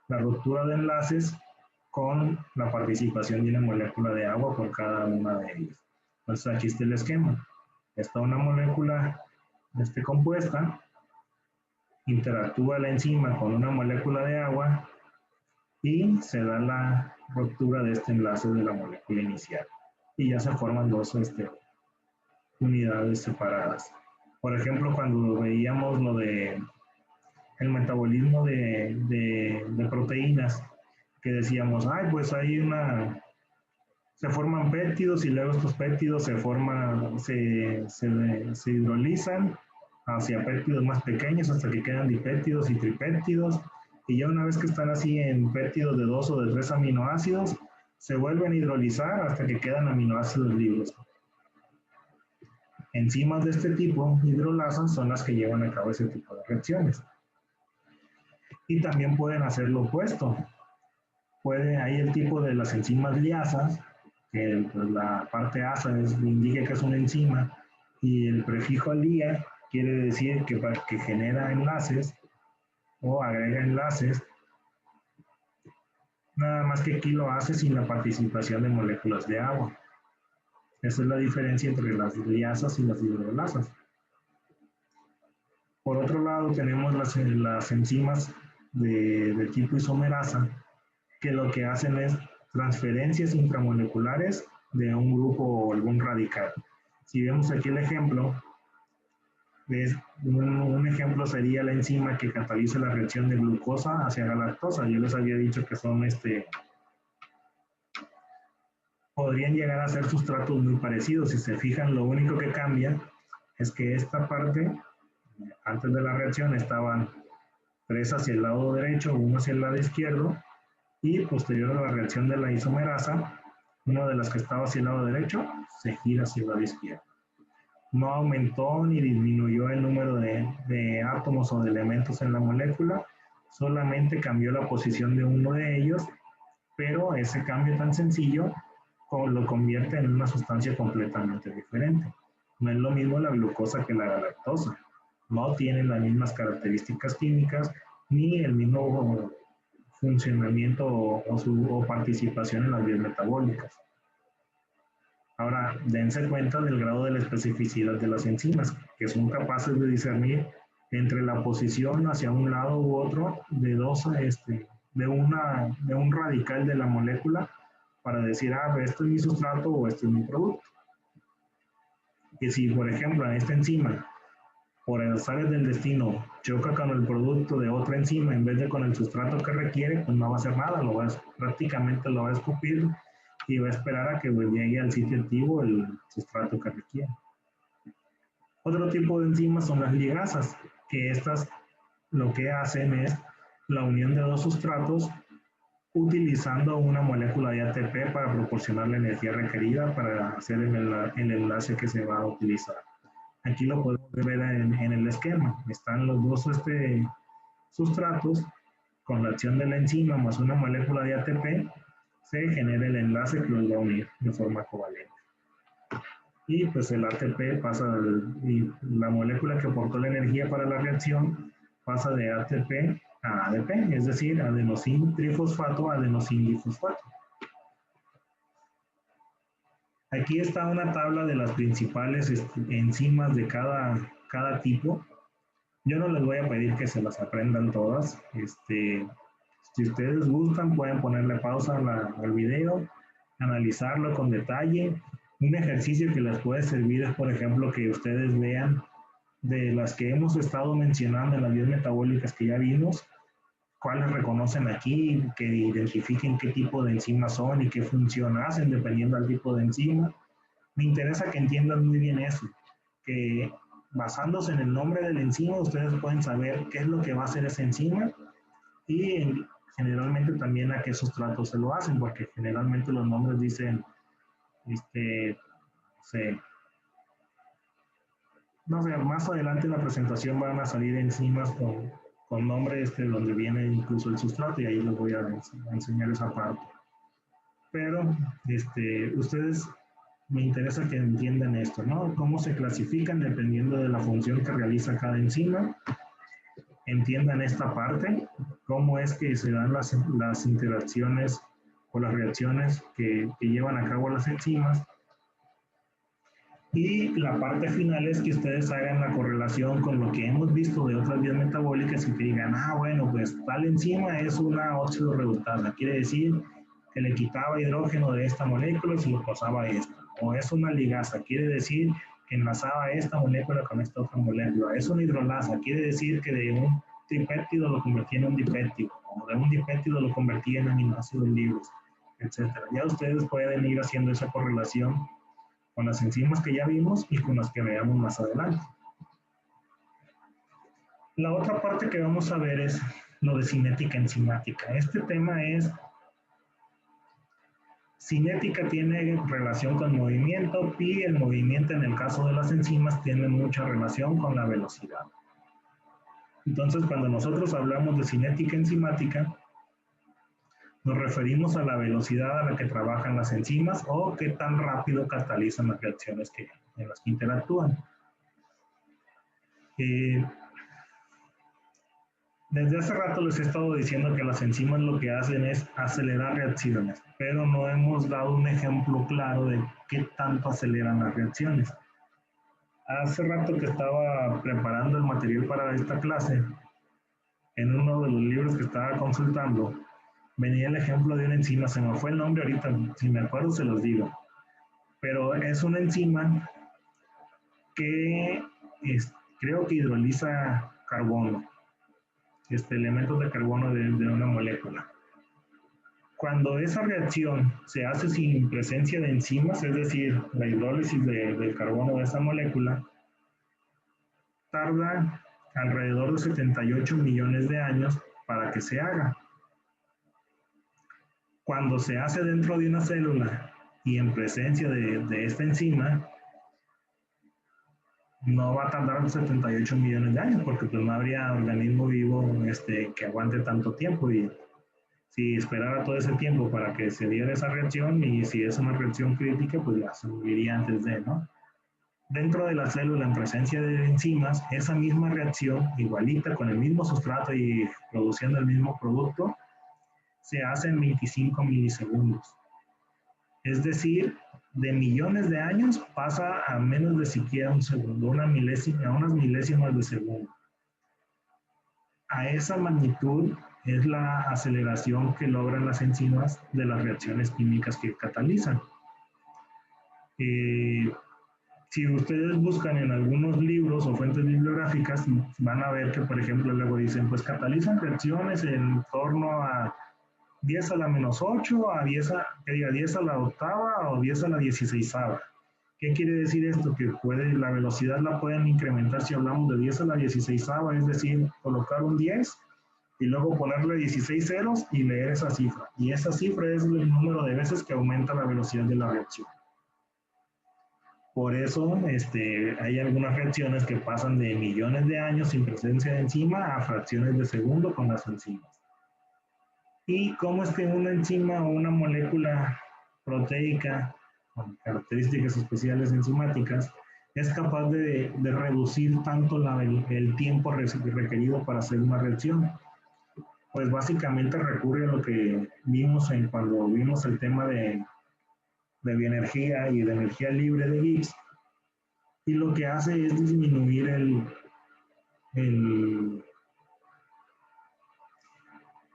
la ruptura de enlaces con la participación de una molécula de agua por cada una de ellas. Entonces aquí está el esquema. Está una molécula compuesta, interactúa la enzima con una molécula de agua y se da la ruptura de este enlace de la molécula inicial. Y ya se forman 2 unidades separadas. Por ejemplo, cuando veíamos lo de el metabolismo de proteínas, que decíamos, ay, pues hay se forman péptidos y luego estos péptidos se hidrolizan hacia péptidos más pequeños hasta que quedan dipéptidos y tripéptidos. Y ya una vez que están así en péptidos de 2 o de 3 aminoácidos, se vuelven a hidrolizar hasta que quedan aminoácidos libres. Enzimas de este tipo, hidrolasas, son las que llevan a cabo ese tipo de reacciones. Y también pueden hacer lo opuesto. Hay el tipo de las enzimas liasas, que pues, la parte asa indica que es una enzima, y el prefijo lia quiere decir que genera enlaces o agrega enlaces, nada más que aquí lo hace sin la participación de moléculas de agua. Esa es la diferencia entre las liasas y las hidrolasas. Por otro lado, tenemos las enzimas de tipo isomerasa, que lo que hacen es transferencias intramoleculares de un grupo o algún radical. Si vemos aquí el ejemplo, un ejemplo sería la enzima que cataliza la reacción de glucosa hacia galactosa. Yo les había dicho que son podrían llegar a ser sustratos muy parecidos. Si se fijan, lo único que cambia es que esta parte, antes de la reacción, estaban 3 hacia el lado derecho, 1 hacia el lado izquierdo, y posterior a la reacción de la isomerasa, una de las que estaba hacia el lado derecho se gira hacia el lado izquierdo. No aumentó ni disminuyó el número de átomos o de elementos en la molécula, solamente cambió la posición de uno de ellos, pero ese cambio tan sencillo lo convierte en una sustancia completamente diferente. No es lo mismo la glucosa que la galactosa. No tienen las mismas características químicas ni el mismo funcionamiento o participación en las vías metabólicas. Ahora, dense cuenta del grado de la especificidad de las enzimas, que son capaces de discernir entre la posición hacia un lado u otro de de un radical de la molécula para decir, ah, esto es mi sustrato o esto es mi producto. Que si, por ejemplo, en esta enzima, por azares del destino, choca con el producto de otra enzima en vez de con el sustrato que requiere, pues no va a hacer nada, prácticamente lo va a escupir y va a esperar a que llegue al sitio activo el sustrato que requiere. Otro tipo de enzimas son las ligasas, que estas lo que hacen es la unión de dos sustratos utilizando una molécula de ATP para proporcionar la energía requerida para hacer el enlace que se va a utilizar. Aquí lo podemos ver en el esquema. Están los dos sustratos con la acción de la enzima más una molécula de ATP, se genera el enlace que los va a unir de forma covalente. Y pues el ATP pasa, y la molécula que aportó la energía para la reacción pasa de ATP a ADP, es decir, adenosín trifosfato a adenosín difosfato. Aquí está una tabla de las principales enzimas de cada tipo. Yo no les voy a pedir que se las aprendan todas. Si ustedes gustan, pueden ponerle pausa al video, analizarlo con detalle. Un ejercicio que les puede servir es, por ejemplo, que ustedes vean de las que hemos estado mencionando en las vías metabólicas que ya vimos, cuáles reconocen aquí, que identifiquen qué tipo de enzimas son y qué función hacen dependiendo del tipo de enzima. Me interesa que entiendan muy bien eso, que basándose en el nombre de la enzima, ustedes pueden saber qué es lo que va a hacer esa enzima y generalmente también a qué sustrato se lo hacen, porque generalmente los nombres dicen, no sé, más adelante en la presentación van a salir enzimas con nombre donde viene incluso el sustrato y ahí les voy a enseñar esa parte. Pero ustedes me interesa que entiendan esto, ¿no? Cómo se clasifican dependiendo de la función que realiza cada enzima. Entiendan esta parte, cómo es que se dan las interacciones o las reacciones que llevan a cabo las enzimas. Y la parte final es que ustedes hagan la correlación con lo que hemos visto de otras vías metabólicas y que digan, ah, bueno, pues tal enzima es una óxido reductasa, quiere decir que le quitaba hidrógeno de esta molécula y se lo pasaba a esta. O es una ligasa, quiere decir que enlazaba esta molécula con esta otra molécula. Es una hidrolasa, quiere decir que de un tripéptido lo convertía en un dipéptido, o de un dipéptido lo convertía en aminoácidos libres, etc. Ya ustedes pueden ir haciendo esa correlación con las enzimas que ya vimos y con las que veamos más adelante. La otra parte que vamos a ver es lo de cinética enzimática. Este tema es, cinética tiene relación con movimiento y el movimiento en el caso de las enzimas tiene mucha relación con la velocidad. Entonces, cuando nosotros hablamos de cinética enzimática, nos referimos a la velocidad a la que trabajan las enzimas o qué tan rápido catalizan las reacciones en las que interactúan. Desde hace rato les he estado diciendo que las enzimas lo que hacen es acelerar reacciones, pero no hemos dado un ejemplo claro de qué tanto aceleran las reacciones. Hace rato que estaba preparando el material para esta clase, en uno de los libros que estaba consultando, venía el ejemplo de una enzima, se me fue el nombre ahorita, si me acuerdo se los digo, pero es una enzima que creo que hidroliza carbono, elementos de carbono de una molécula. Cuando esa reacción se hace sin presencia de enzimas, es decir, la hidrólisis del carbono de esa molécula, tarda alrededor de 78 millones de años para que se haga. Cuando se hace dentro de una célula y en presencia de esta enzima, no va a tardar 78 millones de años porque pues no habría organismo vivo que aguante tanto tiempo. Y Si esperara todo ese tiempo para que se diera esa reacción y si es una reacción crítica, pues ya se moriría antes de, ¿no? Dentro de la célula, en presencia de enzimas, esa misma reacción, igualita, con el mismo sustrato y produciendo el mismo producto, se hace en 25 milisegundos. Es decir, de millones de años pasa a menos de siquiera un segundo, una milésima, a unas milésimas de segundo. A esa magnitud es la aceleración que logran las enzimas de las reacciones químicas que catalizan. Eh, si ustedes buscan en algunos libros o fuentes bibliográficas, van a ver que, por ejemplo, luego dicen, pues catalizan reacciones en torno a 10 a la menos 8, a 10 a, que diga 10 a la octava o 10 a la 16ava. ¿Qué quiere decir esto? Que la velocidad la pueden incrementar si hablamos de 10 a la 16ava, es decir, colocar un 10 y luego ponerle 16 ceros y leer esa cifra. Y esa cifra es el número de veces que aumenta la velocidad de la reacción. Por eso hay algunas reacciones que pasan de millones de años sin presencia de enzima a fracciones de segundo con las enzimas. ¿Y cómo es que una enzima o una molécula proteica con características especiales enzimáticas es capaz de reducir tanto el tiempo requerido para hacer una reacción? Pues básicamente recurre a lo que vimos cuando vimos el tema de bioenergía y de energía libre de Gibbs, y lo que hace es disminuir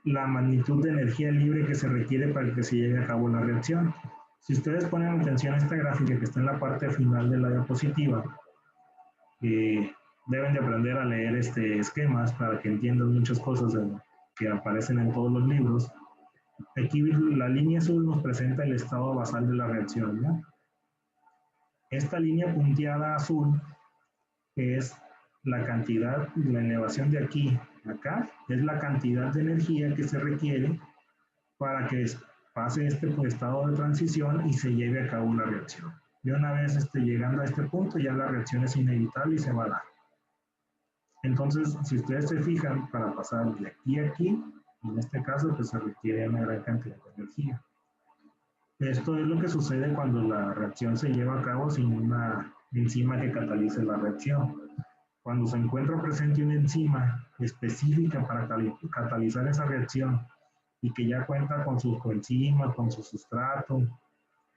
la magnitud de energía libre que se requiere para que se lleve a cabo la reacción. Si ustedes ponen atención a esta gráfica que está en la parte final de la diapositiva, deben de aprender a leer esquemas para que entiendan muchas cosas que aparecen en todos los libros. Aquí la línea azul nos presenta el estado basal de la reacción, ¿no? Esta línea punteada azul es la cantidad, la elevación de aquí a acá, es la cantidad de energía que se requiere para que pase este estado de transición y se lleve a cabo la reacción. Y una vez llegando a este punto, ya la reacción es inevitable y se va a dar. Entonces, si ustedes se fijan, para pasar de aquí a aquí, en este caso, pues se requiere una gran cantidad de energía. Esto es lo que sucede cuando la reacción se lleva a cabo sin una enzima que catalice la reacción. Cuando se encuentra presente una enzima específica para catalizar esa reacción y que ya cuenta con su coenzima, con su sustrato,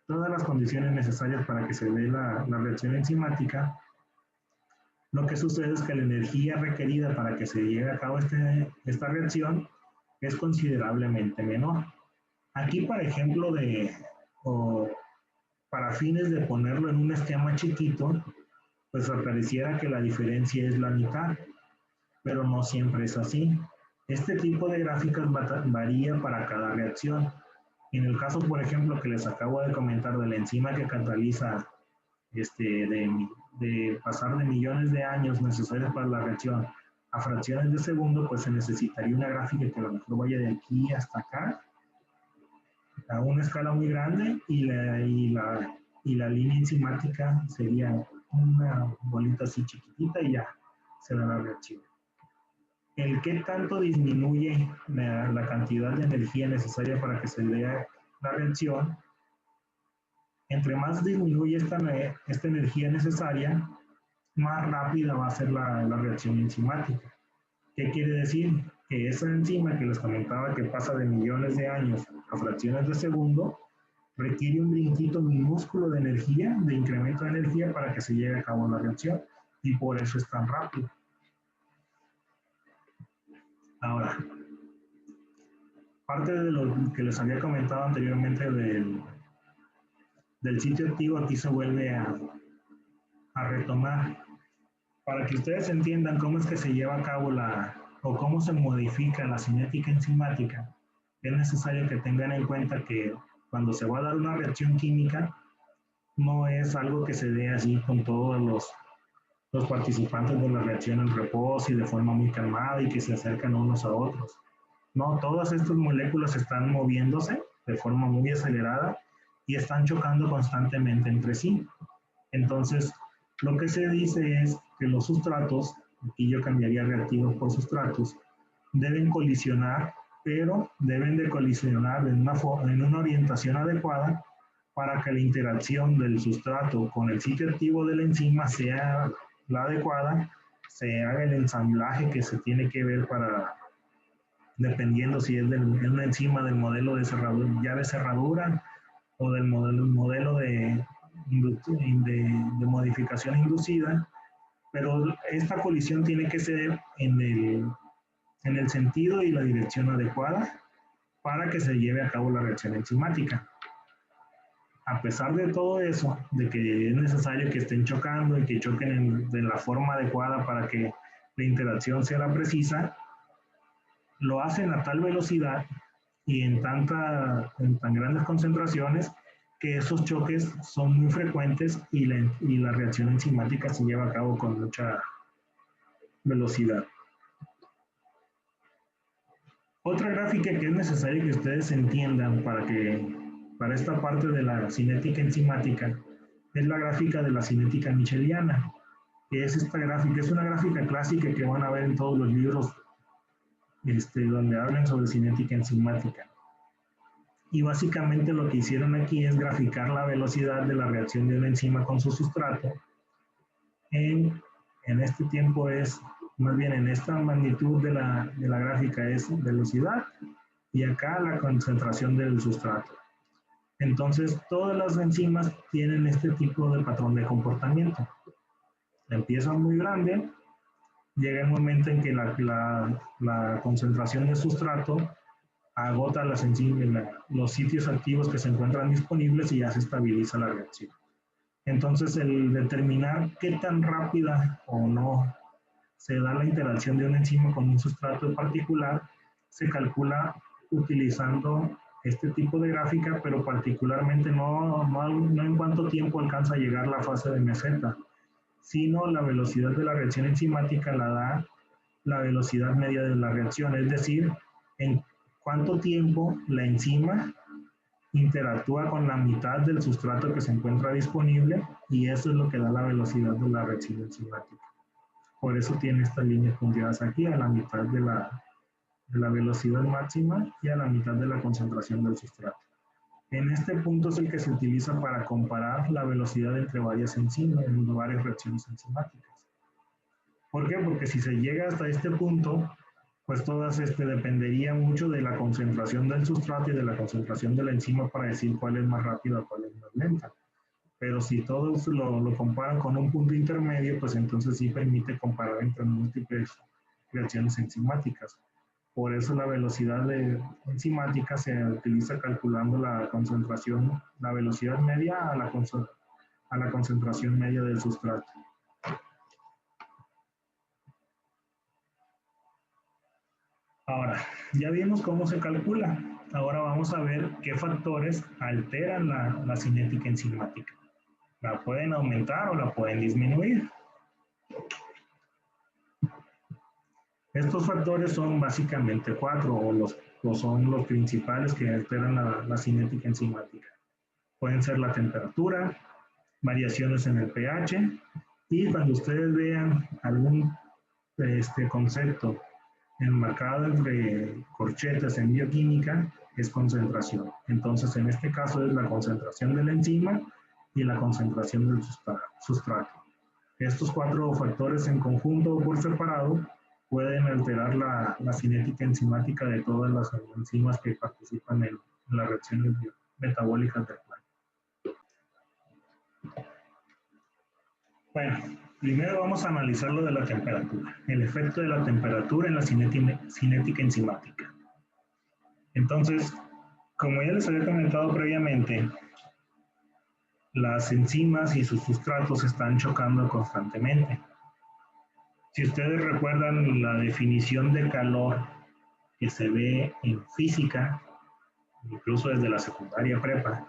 todas las condiciones necesarias para que se dé la reacción enzimática, lo que sucede es que la energía requerida para que se lleve a cabo esta reacción es considerablemente menor. Aquí, por ejemplo, para fines de ponerlo en un esquema chiquito, pues pareciera que la diferencia es la mitad, pero no siempre es así. Este tipo de gráficas varía para cada reacción. En el caso, por ejemplo, que les acabo de comentar de la enzima que cataliza de pasar de millones de años necesarios para la reacción a fracciones de segundo, pues se necesitaría una gráfica que a lo mejor vaya de aquí hasta acá, a una escala muy grande, y la línea enzimática sería una bolita así chiquitita y ya se da la reacción. El qué tanto disminuye la cantidad de energía necesaria para que se dé la reacción, entre más disminuye esta energía necesaria, más rápida va a ser la reacción enzimática. ¿Qué quiere decir? Que esa enzima que les comentaba que pasa de millones de años a fracciones de segundo, requiere un brinquito minúsculo de energía, de incremento de energía para que se lleve a cabo la reacción, y por eso es tan rápido. Ahora, parte de lo que les había comentado anteriormente del sitio activo, aquí se vuelve a retomar. Para que ustedes entiendan cómo es que se lleva a cabo o cómo se modifica la cinética enzimática, es necesario que tengan en cuenta que cuando se va a dar una reacción química, no es algo que se dé así con todos los participantes de la reacción en reposo y de forma muy calmada y que se acercan unos a otros. No, todas estas moléculas están moviéndose de forma muy acelerada y están chocando constantemente entre sí. Entonces, lo que se dice es que los sustratos, aquí yo cambiaría reactivos por sustratos, deben colisionar pero deben de colisionar en una orientación adecuada para que la interacción del sustrato con el sitio activo de la enzima sea la adecuada, se haga el ensamblaje que se tiene que ver para, dependiendo si es una enzima del modelo de cerradura, llave cerradura o del modelo de modificación inducida, pero esta colisión tiene que ser en el sentido y la dirección adecuada para que se lleve a cabo la reacción enzimática. A pesar de todo eso, de que es necesario que estén chocando y que choquen de la forma adecuada para que la interacción sea la precisa, lo hacen a tal velocidad y en tan grandes concentraciones que esos choques son muy frecuentes y la reacción enzimática se lleva a cabo con mucha velocidad. Otra gráfica que es necesario que ustedes entiendan para esta parte de la cinética enzimática es la gráfica de la cinética micheliana, que es esta gráfica, es una gráfica clásica que van a ver en todos los libros donde hablan sobre cinética enzimática. Y básicamente lo que hicieron aquí es graficar la velocidad de la reacción de una enzima con su sustrato. En este tiempo es, más bien en esta magnitud de la gráfica es velocidad y acá la concentración del sustrato. Entonces, todas las enzimas tienen este tipo de patrón de comportamiento. Empiezan muy grande, llega el momento en que la concentración del sustrato agota las enzimas, los sitios activos que se encuentran disponibles y ya se estabiliza la reacción. Entonces, el determinar qué tan rápida o no se da la interacción de una enzima con un sustrato en particular, se calcula utilizando este tipo de gráfica, pero particularmente no en cuánto tiempo alcanza a llegar la fase de meseta, sino la velocidad de la reacción enzimática la da la velocidad media de la reacción, es decir, en cuánto tiempo la enzima interactúa con la mitad del sustrato que se encuentra disponible y eso es lo que da la velocidad de la reacción enzimática. Por eso tiene estas líneas punteadas aquí a la mitad de la velocidad máxima y a la mitad de la concentración del sustrato. En este punto es el que se utiliza para comparar la velocidad entre varias enzimas, en varias reacciones enzimáticas. ¿Por qué? Porque si se llega hasta este punto, pues todas dependería mucho de la concentración del sustrato y de la concentración de la enzima para decir cuál es más rápida o cuál es más lenta. Pero si todos lo comparan con un punto intermedio, pues entonces sí permite comparar entre múltiples reacciones enzimáticas. Por eso la velocidad enzimática se utiliza calculando la concentración, la velocidad media a la concentración media del sustrato. Ahora, ya vimos cómo se calcula. Ahora vamos a ver qué factores alteran la cinética enzimática. La pueden aumentar o la pueden disminuir. Estos factores son básicamente 4 o son los principales que alteran la cinética enzimática. Pueden ser la temperatura, variaciones en el pH y cuando ustedes vean algún concepto enmarcado entre corchetes en bioquímica es concentración. Entonces, en este caso es la concentración de la enzima y la concentración del sustrato. Estos 4 factores en conjunto o por separado pueden alterar la cinética enzimática de todas las enzimas que participan en las reacciones metabólicas del plan. Bueno, primero vamos a analizar lo de la temperatura, el efecto de la temperatura en la cinética enzimática. Entonces, como ya les había comentado previamente, las enzimas y sus sustratos están chocando constantemente. Si ustedes recuerdan la definición de calor que se ve en física, incluso desde la secundaria prepa,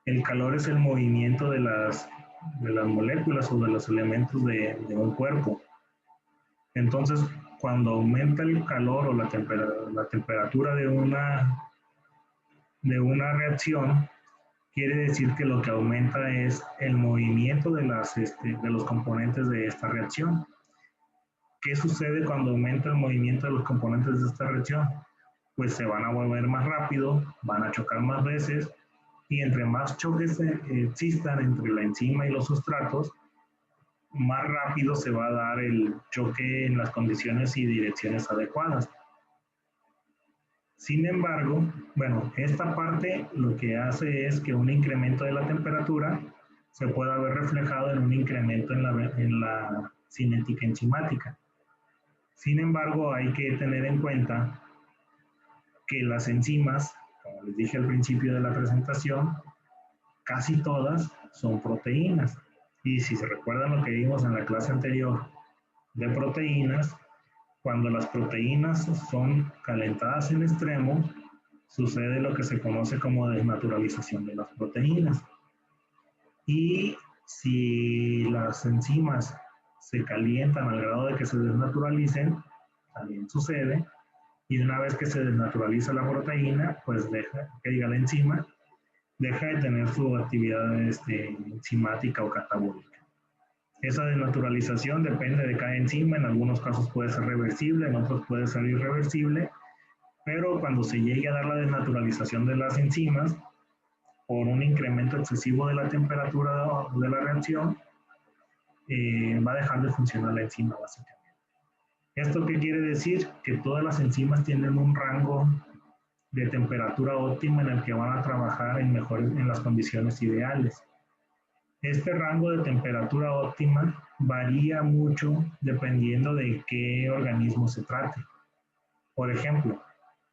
el calor es el movimiento de las moléculas o de los elementos de un cuerpo. Entonces, cuando aumenta el calor o la temperatura de una reacción, quiere decir que lo que aumenta es el movimiento de los componentes de esta reacción. ¿Qué sucede cuando aumenta el movimiento de los componentes de esta reacción? pues se van a mover más rápido, van a chocar más veces, y entre más choques existan entre la enzima y los sustratos, más rápido se va a dar el choque en las condiciones y direcciones adecuadas. Sin embargo, bueno, esta parte lo que hace es que un incremento de la temperatura se pueda ver reflejado en un incremento en la cinética enzimática. Sin embargo, hay que tener en cuenta que las enzimas, como les dije al principio de la presentación, casi todas son proteínas. Y si se recuerdan lo que vimos en la clase anterior de proteínas, cuando las proteínas son calentadas en extremo, sucede lo que se conoce como desnaturalización de las proteínas. Y si las enzimas se calientan al grado de que se desnaturalicen, también sucede. Y una vez que se desnaturaliza la proteína, pues deja que diga la enzima, deja de tener su actividad enzimática o catabólica. Esa desnaturalización depende de cada enzima, en algunos casos puede ser reversible, en otros puede ser irreversible, pero cuando se llegue a dar la desnaturalización de las enzimas, por un incremento excesivo de la temperatura de la reacción, va a dejar de funcionar la enzima básicamente. ¿Esto qué quiere decir? Que todas las enzimas tienen un rango de temperatura óptima en el que van a trabajar en las condiciones ideales. Este rango de temperatura óptima varía mucho dependiendo de qué organismo se trate. Por ejemplo,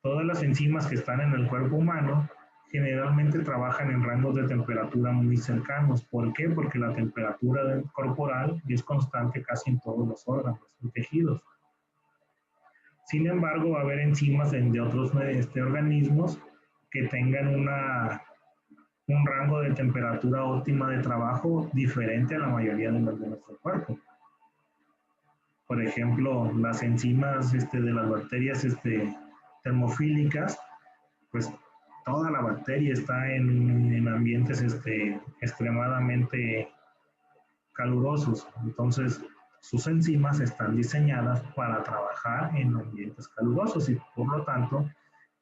todas las enzimas que están en el cuerpo humano generalmente trabajan en rangos de temperatura muy cercanos. ¿Por qué? Porque la temperatura corporal es constante casi en todos los órganos y tejidos. Sin embargo, va a haber enzimas de otros organismos que tengan un rango de temperatura óptima de trabajo diferente a la mayoría de las de nuestro cuerpo. Por ejemplo, las enzimas de las bacterias termofílicas, pues toda la bacteria está en ambientes extremadamente calurosos. Entonces, sus enzimas están diseñadas para trabajar en ambientes calurosos y por lo tanto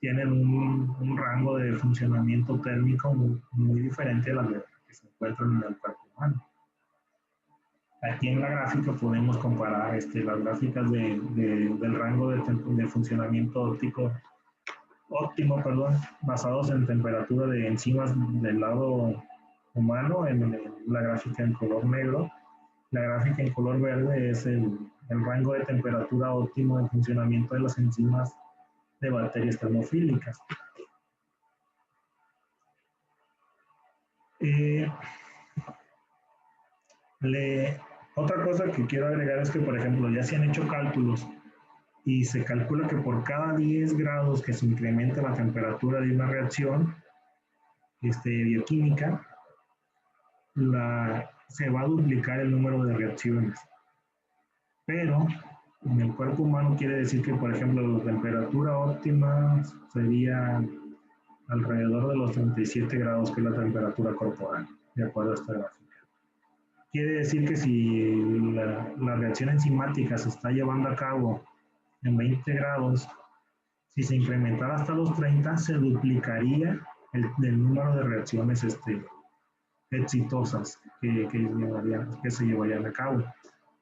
tienen un rango de funcionamiento térmico muy diferente a las que se encuentran en el cuerpo humano. Aquí en la gráfica podemos comparar las gráficas del rango de funcionamiento óptimo, basados en temperatura de enzimas del lado humano, en la gráfica en color negro. La gráfica en color verde es el rango de temperatura óptimo de funcionamiento de las enzimas de bacterias termofílicas. Otra cosa que quiero agregar es que, por ejemplo, ya se han hecho cálculos y se calcula que por cada 10 grados que se incrementa la temperatura de una reacción bioquímica, se va a duplicar el número de reacciones. Pero en el cuerpo humano quiere decir que, por ejemplo, la temperatura óptima sería alrededor de los 37 grados, que es la temperatura corporal, de acuerdo a esta gráfica. Quiere decir que si la reacción enzimática se está llevando a cabo en 20 grados, si se incrementara hasta los 30, se duplicaría el número de reacciones exitosas que se llevarían a cabo.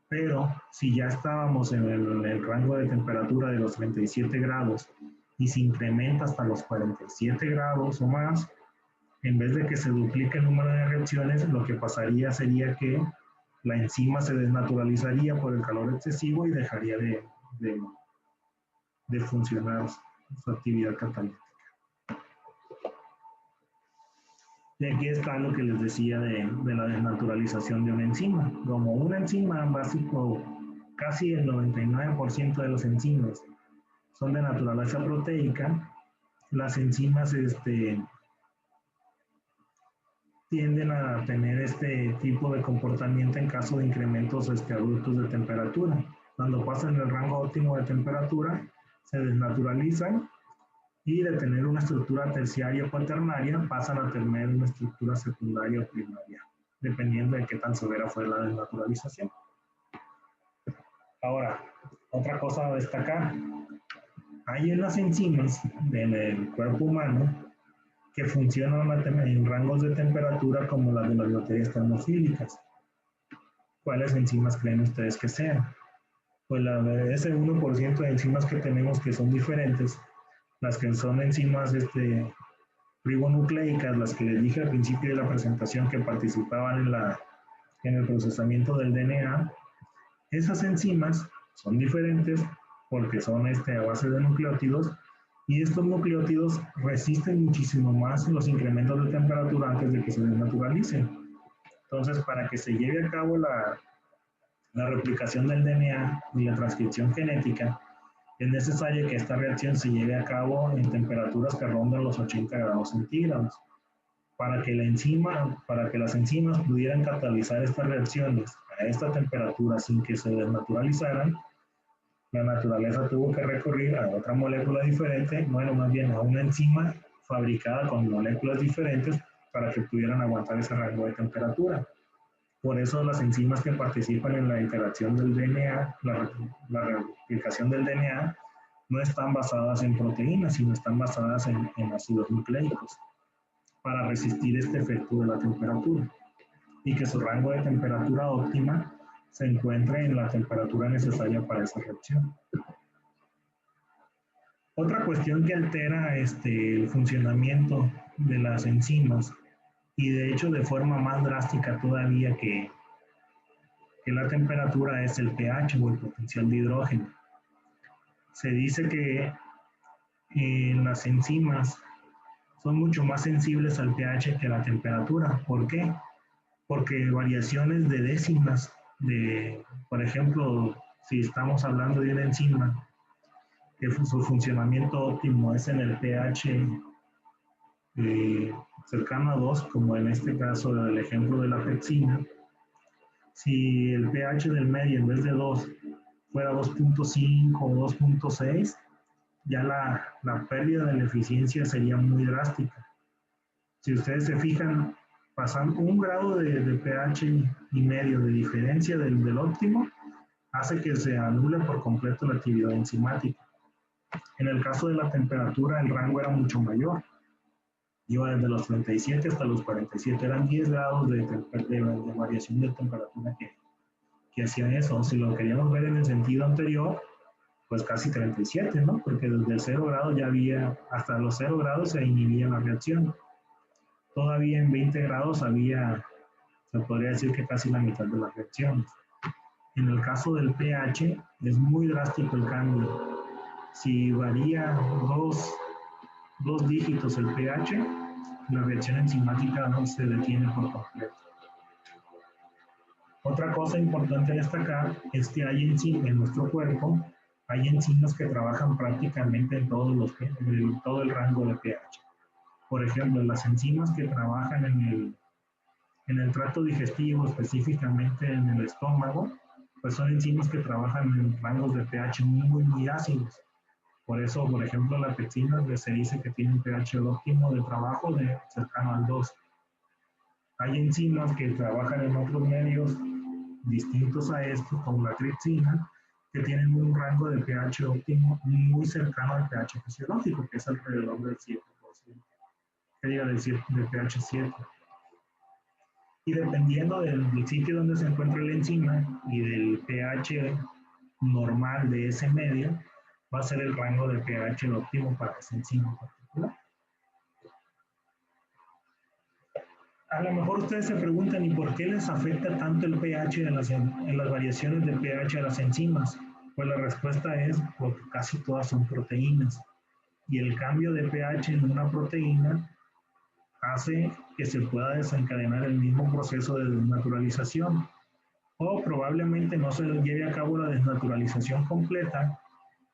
Pero si ya estábamos en el rango de temperatura de los 37 grados y se incrementa hasta los 47 grados o más, en vez de que se duplique el número de reacciones, lo que pasaría sería que la enzima se desnaturalizaría por el calor excesivo y dejaría de funcionar su actividad catalítica. Y aquí está lo que les decía de la desnaturalización de una enzima. Como una enzima básico, casi el 99% de las enzimas son de naturaleza proteica, las enzimas tienden a tener este tipo de comportamiento en caso de incrementos abruptos de temperatura. Cuando pasan el rango óptimo de temperatura, se desnaturalizan y de tener una estructura terciaria o cuaternaria pasan a tener una estructura secundaria o primaria, dependiendo de qué tan severa fue la desnaturalización. Ahora, otra cosa a destacar. Hay unas enzimas en el cuerpo humano que funcionan en rangos de temperatura como las de las baterías termofílicas. ¿Cuáles enzimas creen ustedes que sean? Pues ese 1% de enzimas que tenemos que son diferentes, las que son enzimas ribonucleicas, las que les dije al principio de la presentación que participaban en el procesamiento del DNA, esas enzimas son diferentes porque son a base de nucleótidos y estos nucleótidos resisten muchísimo más los incrementos de temperatura antes de que se desnaturalicen. Entonces, para que se lleve a cabo la replicación del DNA y la transcripción genética, es necesario que esta reacción se lleve a cabo en temperaturas que rondan los 80 grados centígrados. Para que las enzimas pudieran catalizar estas reacciones a esta temperatura sin que se desnaturalizaran, la naturaleza tuvo que recurrir a otra molécula diferente, bueno, más bien a una enzima fabricada con moléculas diferentes para que pudieran aguantar ese rango de temperatura. Por eso las enzimas que participan en la interacción del DNA, la replicación del DNA, no están basadas en proteínas, sino están basadas en ácidos nucleicos para resistir este efecto de la temperatura y que su rango de temperatura óptima se encuentre en la temperatura necesaria para esa reacción. Otra cuestión que altera el funcionamiento de las enzimas y de hecho de forma más drástica todavía que la temperatura es el pH o el potencial de hidrógeno. Se dice que las enzimas son mucho más sensibles al pH que a la temperatura. ¿Por qué? Porque variaciones de décimas, por ejemplo, si estamos hablando de una enzima que su funcionamiento óptimo es en el pH cercano a 2, como en este caso del ejemplo de la pepsina, si el pH del medio en vez de 2 fuera 2.5 o 2.6, ya la pérdida de la eficiencia sería muy drástica. Si ustedes se fijan, pasando 1 grado de pH y medio de diferencia del óptimo, hace que se anule por completo la actividad enzimática. En el caso de la temperatura, el rango era mucho mayor. Iba desde los 37 hasta los 47, eran 10 grados de variación de temperatura que hacían eso. Si lo queríamos ver en el sentido anterior, pues casi 37, ¿no? Porque desde el 0 grado ya había, hasta los 0 grados se inhibía la reacción. Todavía en 20 grados se podría decir que casi la mitad de las reacciones. En el caso del pH, es muy drástico el cambio. Si varía dos dígitos el pH, la reacción enzimática no se detiene por completo. Otra cosa importante a destacar es que hay enzimas en nuestro cuerpo, hay enzimas que trabajan prácticamente en todo el rango de pH. Por ejemplo, las enzimas que trabajan en el tracto digestivo, específicamente en el estómago, pues son enzimas que trabajan en rangos de pH muy, muy ácidos. Por eso, por ejemplo, la pepsina se dice que tiene un pH óptimo de trabajo de cercano al 2. Hay enzimas que trabajan en otros medios distintos a estos, como la tripsina, que tienen un rango de pH óptimo muy cercano al pH fisiológico, que es alrededor del 7%. Que diga del pH 7. Y dependiendo del sitio donde se encuentra la enzima y del pH normal de ese medio, va a ser el rango de pH óptimo para esa enzima en particular. A lo mejor ustedes se preguntan, ¿y por qué les afecta tanto el pH en las variaciones de pH a las enzimas? Pues la respuesta es porque casi todas son proteínas. Y el cambio de pH en una proteína hace que se pueda desencadenar el mismo proceso de desnaturalización. O probablemente no se lleve a cabo la desnaturalización completa,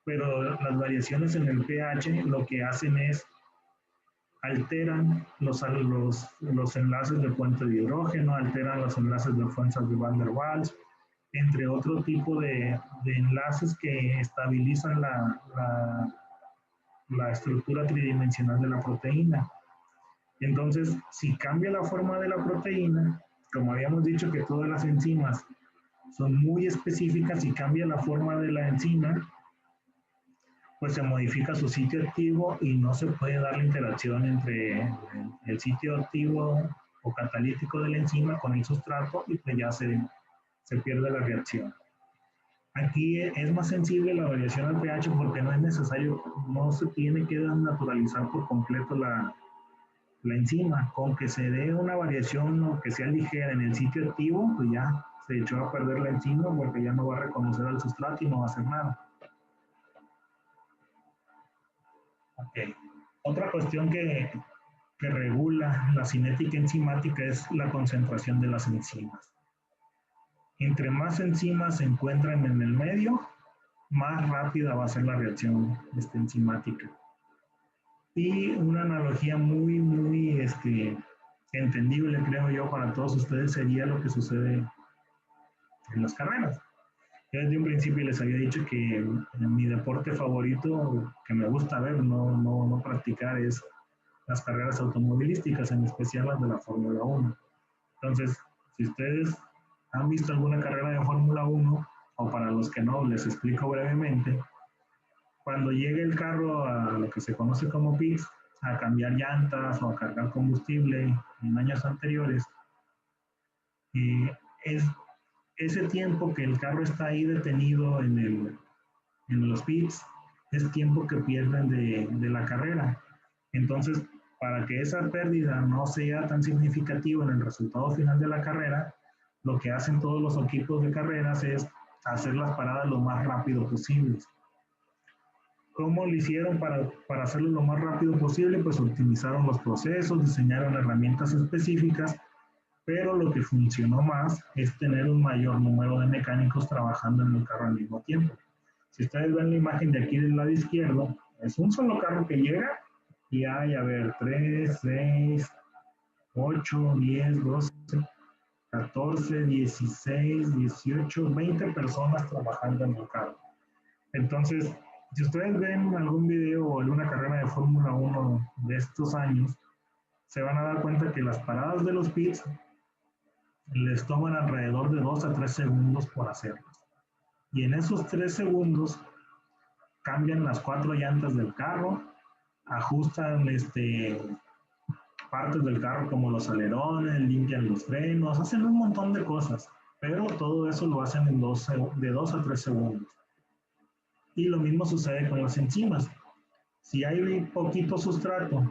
pero las variaciones en el pH lo que hacen es alteran los enlaces de puente de hidrógeno, alteran los enlaces de fuerzas de Van der Waals, entre otro tipo de enlaces que estabilizan la estructura tridimensional de la proteína. Entonces, si cambia la forma de la proteína, como habíamos dicho que todas las enzimas son muy específicas y cambia la forma de la enzima, pues se modifica su sitio activo y no se puede dar la interacción entre el sitio activo o catalítico de la enzima con el sustrato y pues ya se pierde la reacción. Aquí es más sensible la variación al pH porque no es necesario, no se tiene que naturalizar por completo la enzima. Con que se dé una variación o que sea ligera en el sitio activo, pues ya se echó a perder la enzima porque ya no va a reconocer al sustrato y no va a hacer nada. Okay. Otra cuestión que regula la cinética enzimática es la concentración de las enzimas. Entre más enzimas se encuentran en el medio, más rápida va a ser la reacción enzimática. Y una analogía muy entendible, creo yo, para todos ustedes sería lo que sucede en las carreras. Yo desde un principio les había dicho que mi deporte favorito, que me gusta ver, no practicar, es las carreras automovilísticas, en especial las de la Fórmula 1. Entonces, si ustedes han visto alguna carrera de Fórmula 1, o para los que no, les explico brevemente, cuando llega el carro a lo que se conoce como pits, a cambiar llantas o a cargar combustible en años anteriores, es ese tiempo que el carro está ahí detenido en los pits, es tiempo que pierden de la carrera. Entonces, para que esa pérdida no sea tan significativa en el resultado final de la carrera, lo que hacen todos los equipos de carreras es hacer las paradas lo más rápido posible. ¿Cómo lo hicieron para hacerlo lo más rápido posible? Pues optimizaron los procesos, diseñaron herramientas específicas, pero lo que funcionó más es tener un mayor número de mecánicos trabajando en el carro al mismo tiempo. Si ustedes ven la imagen de aquí del lado izquierdo, es un solo carro que llega y hay, a ver, 3, 6, 8, 10, 12, 14, 16, 18, 20 personas trabajando en el carro. Entonces, si ustedes ven algún video o alguna carrera de Fórmula 1 de estos años, se van a dar cuenta que las paradas de los pits les toman alrededor de 2 a 3 segundos por hacerlas. Y en esos 3 segundos cambian las 4 llantas del carro, ajustan partes del carro como los alerones, limpian los frenos, hacen un montón de cosas, pero todo eso lo hacen en de 2 a 3 segundos. Y lo mismo sucede con las enzimas. Si hay poquito sustrato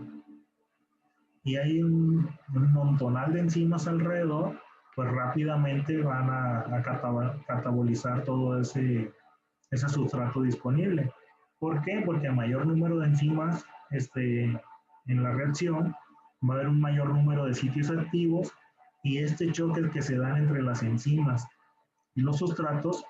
y hay un montonal de enzimas alrededor, pues rápidamente van a catabolizar todo ese sustrato disponible. ¿Por qué? Porque a mayor número de enzimas en la reacción, va a haber un mayor número de sitios activos y este choque que se dan entre las enzimas y los sustratos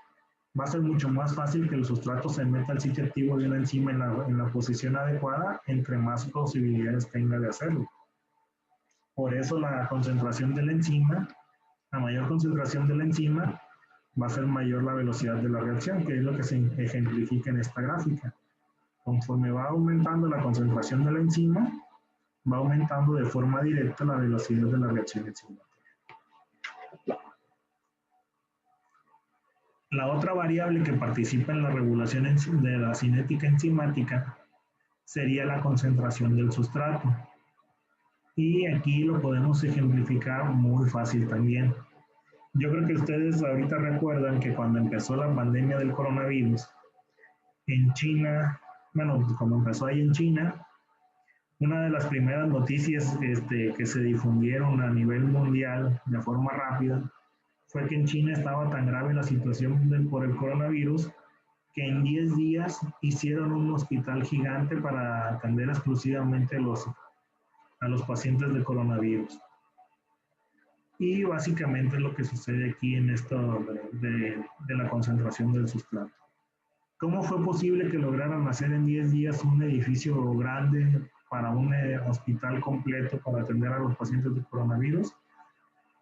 va a ser mucho más fácil que el sustrato se meta al sitio activo de una enzima en la posición adecuada, entre más posibilidades tenga de hacerlo. Por eso la concentración de la enzima, a mayor concentración de la enzima, va a ser mayor la velocidad de la reacción, que es lo que se ejemplifica en esta gráfica. Conforme va aumentando la concentración de la enzima, va aumentando de forma directa la velocidad de la reacción enzimática. La otra variable que participa en la regulación de la cinética enzimática sería la concentración del sustrato. Y aquí lo podemos ejemplificar muy fácil también. Yo creo que ustedes ahorita recuerdan que cuando empezó la pandemia del coronavirus, en China, bueno, como empezó ahí en China, una de las primeras noticias que se difundieron a nivel mundial de forma rápida fue que en China estaba tan grave la situación por el coronavirus que en 10 días hicieron un hospital gigante para atender exclusivamente a los pacientes de coronavirus. Y básicamente es lo que sucede aquí en esto de la concentración del sustrato. ¿Cómo fue posible que lograran hacer en 10 días un edificio grande para un hospital completo para atender a los pacientes de coronavirus?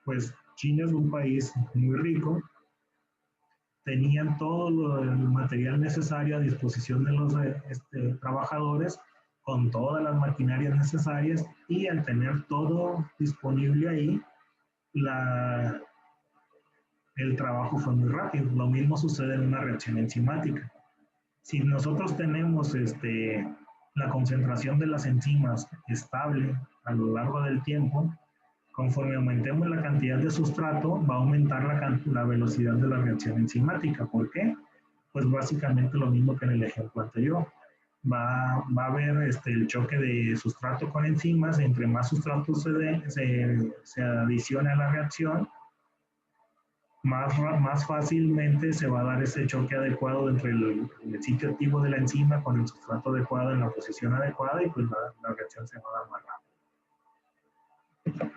Pues China es un país muy rico, tenían todo el material necesario a disposición de los trabajadores, con todas las maquinarias necesarias, y al tener todo disponible ahí, el trabajo fue muy rápido. Lo mismo sucede en una reacción enzimática. Si nosotros tenemos la concentración de las enzimas estable a lo largo del tiempo, conforme aumentemos la cantidad de sustrato, va a aumentar la velocidad de la reacción enzimática. ¿Por qué? Pues básicamente lo mismo que en el ejemplo anterior. Va a haber el choque de sustrato con enzimas. Entre más sustrato se adicione a la reacción, más fácilmente se va a dar ese choque adecuado entre el sitio activo de la enzima con el sustrato adecuado en la posición adecuada, y pues la reacción se va a dar más rápido.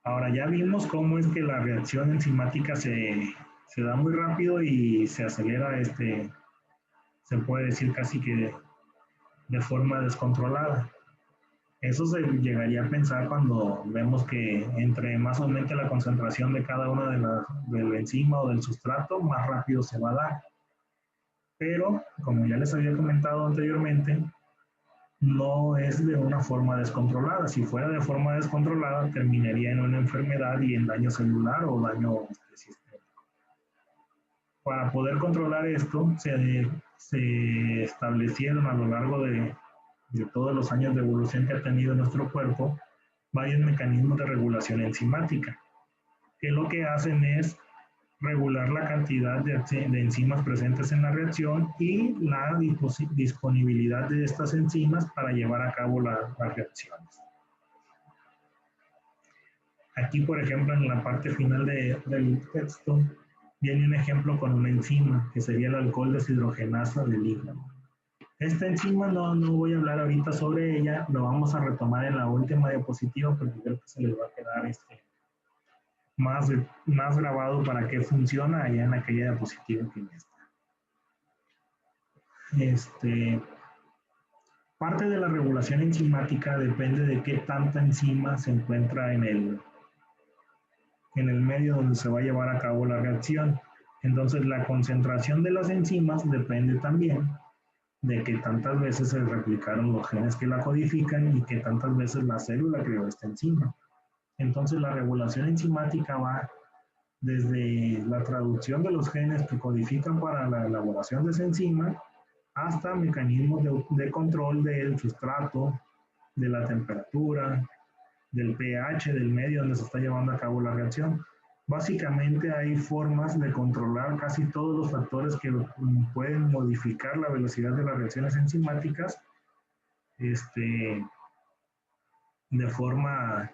Ahora ya vimos cómo es que la reacción enzimática se da muy rápido y se acelera, se puede decir casi que de forma descontrolada. Eso se llegaría a pensar cuando vemos que entre más aumente la concentración de cada una del enzima o del sustrato, más rápido se va a dar. Pero, como ya les había comentado anteriormente, no es de una forma descontrolada. Si fuera de forma descontrolada, terminaría en una enfermedad y en daño celular o daño sistémico. Para poder controlar esto, se establecieron a lo largo de todos los años de evolución que ha tenido nuestro cuerpo varios mecanismos de regulación enzimática, que lo que hacen es regular la cantidad de enzimas presentes en la reacción y la disponibilidad de estas enzimas para llevar a cabo las reacciones. Aquí, por ejemplo, en la parte final del texto, viene un ejemplo con una enzima, que sería el alcohol deshidrogenasa del hígado. Esta enzima no voy a hablar ahorita sobre ella, lo vamos a retomar en la última diapositiva porque creo que se les va a quedar más grabado para qué funciona allá en aquella diapositiva que ya está. Parte de la regulación enzimática depende de qué tanta enzima se encuentra en el medio donde se va a llevar a cabo la reacción. Entonces, la concentración de las enzimas depende también de que tantas veces se replicaron los genes que la codifican y que tantas veces la célula creó esta enzima. Entonces, la regulación enzimática va desde la traducción de los genes que codifican para la elaboración de esa enzima hasta mecanismos de control del sustrato, de la temperatura, del pH, del medio donde se está llevando a cabo la reacción. Básicamente hay formas de controlar casi todos los factores que pueden modificar la velocidad de las reacciones enzimáticas de forma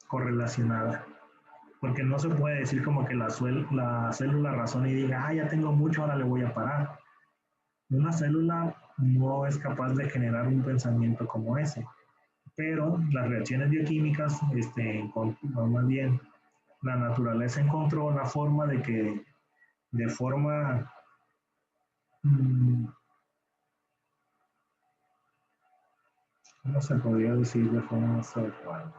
correlacionada. Porque no se puede decir como que la célula razona y diga, ya tengo mucho, ahora le voy a parar. Una célula no es capaz de generar un pensamiento como ese, pero las reacciones bioquímicas, más bien, la naturaleza encontró la forma de que de forma ¿cómo se podría decir de forma más adecuada?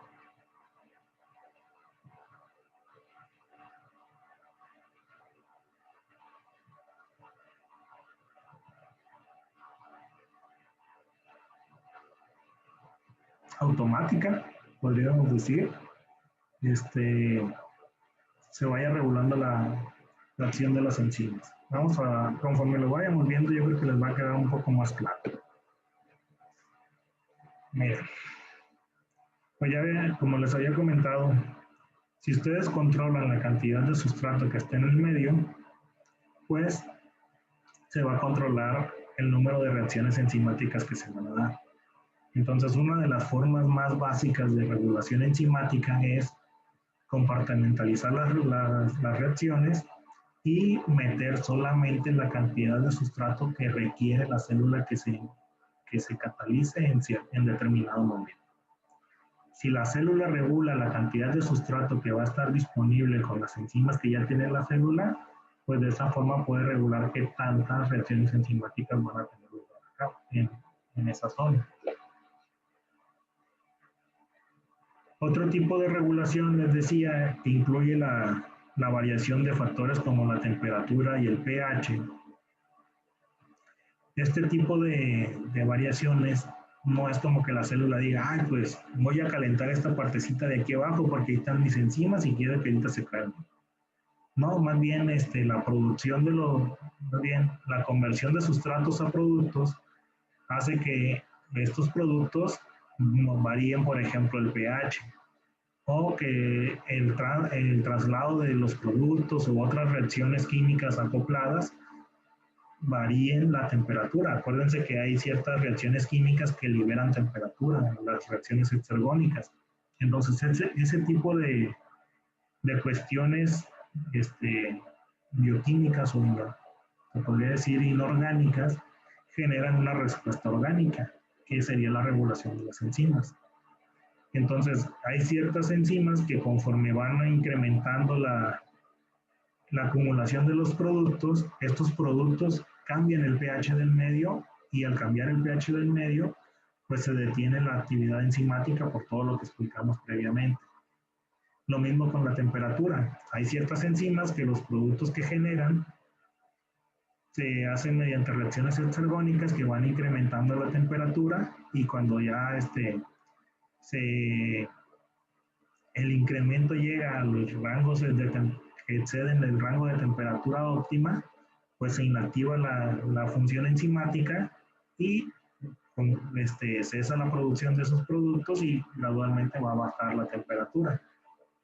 Automática, podríamos decir, se vaya regulando la acción de las enzimas. Conforme lo vayamos viendo, yo creo que les va a quedar un poco más claro. Miren, pues ya ven, como les había comentado, si ustedes controlan la cantidad de sustrato que esté en el medio, pues se va a controlar el número de reacciones enzimáticas que se van a dar. Entonces, una de las formas más básicas de regulación enzimática es compartimentalizar las reacciones y meter solamente la cantidad de sustrato que requiere la célula que se catalice en determinado momento. Si la célula regula la cantidad de sustrato que va a estar disponible con las enzimas que ya tiene la célula, pues de esa forma puede regular qué tantas reacciones enzimáticas van a tener lugar en esa zona. Otro tipo de regulación, les decía, que incluye la variación de factores como la temperatura y el pH. Este tipo de variaciones No es como que la célula diga, ay, pues voy a calentar esta partecita de aquí abajo porque ahí están mis enzimas y quiero que ahorita se calmen. No, más bien la producción de más bien la conversión de sustratos a productos hace que estos productos varíen, por ejemplo, el pH o que el traslado de los productos u otras reacciones químicas acopladas varíen la temperatura. Acuérdense que hay ciertas reacciones químicas que liberan temperatura, las reacciones exergónicas. Entonces, ese tipo de cuestiones bioquímicas o, se podría decir, inorgánicas, generan una respuesta orgánica, que sería la regulación de las enzimas. Entonces, hay ciertas enzimas que conforme van incrementando la acumulación de los productos, estos productos cambian el pH del medio y al cambiar el pH del medio, pues se detiene la actividad enzimática por todo lo que explicamos previamente. Lo mismo con la temperatura. Hay ciertas enzimas que los productos que generan se hacen mediante reacciones exergónicas que van incrementando la temperatura y cuando ya se, el incremento llega a los rangos que exceden el rango de temperatura óptima, pues se inactiva la función enzimática y cesa la producción de esos productos y gradualmente va a bajar la temperatura.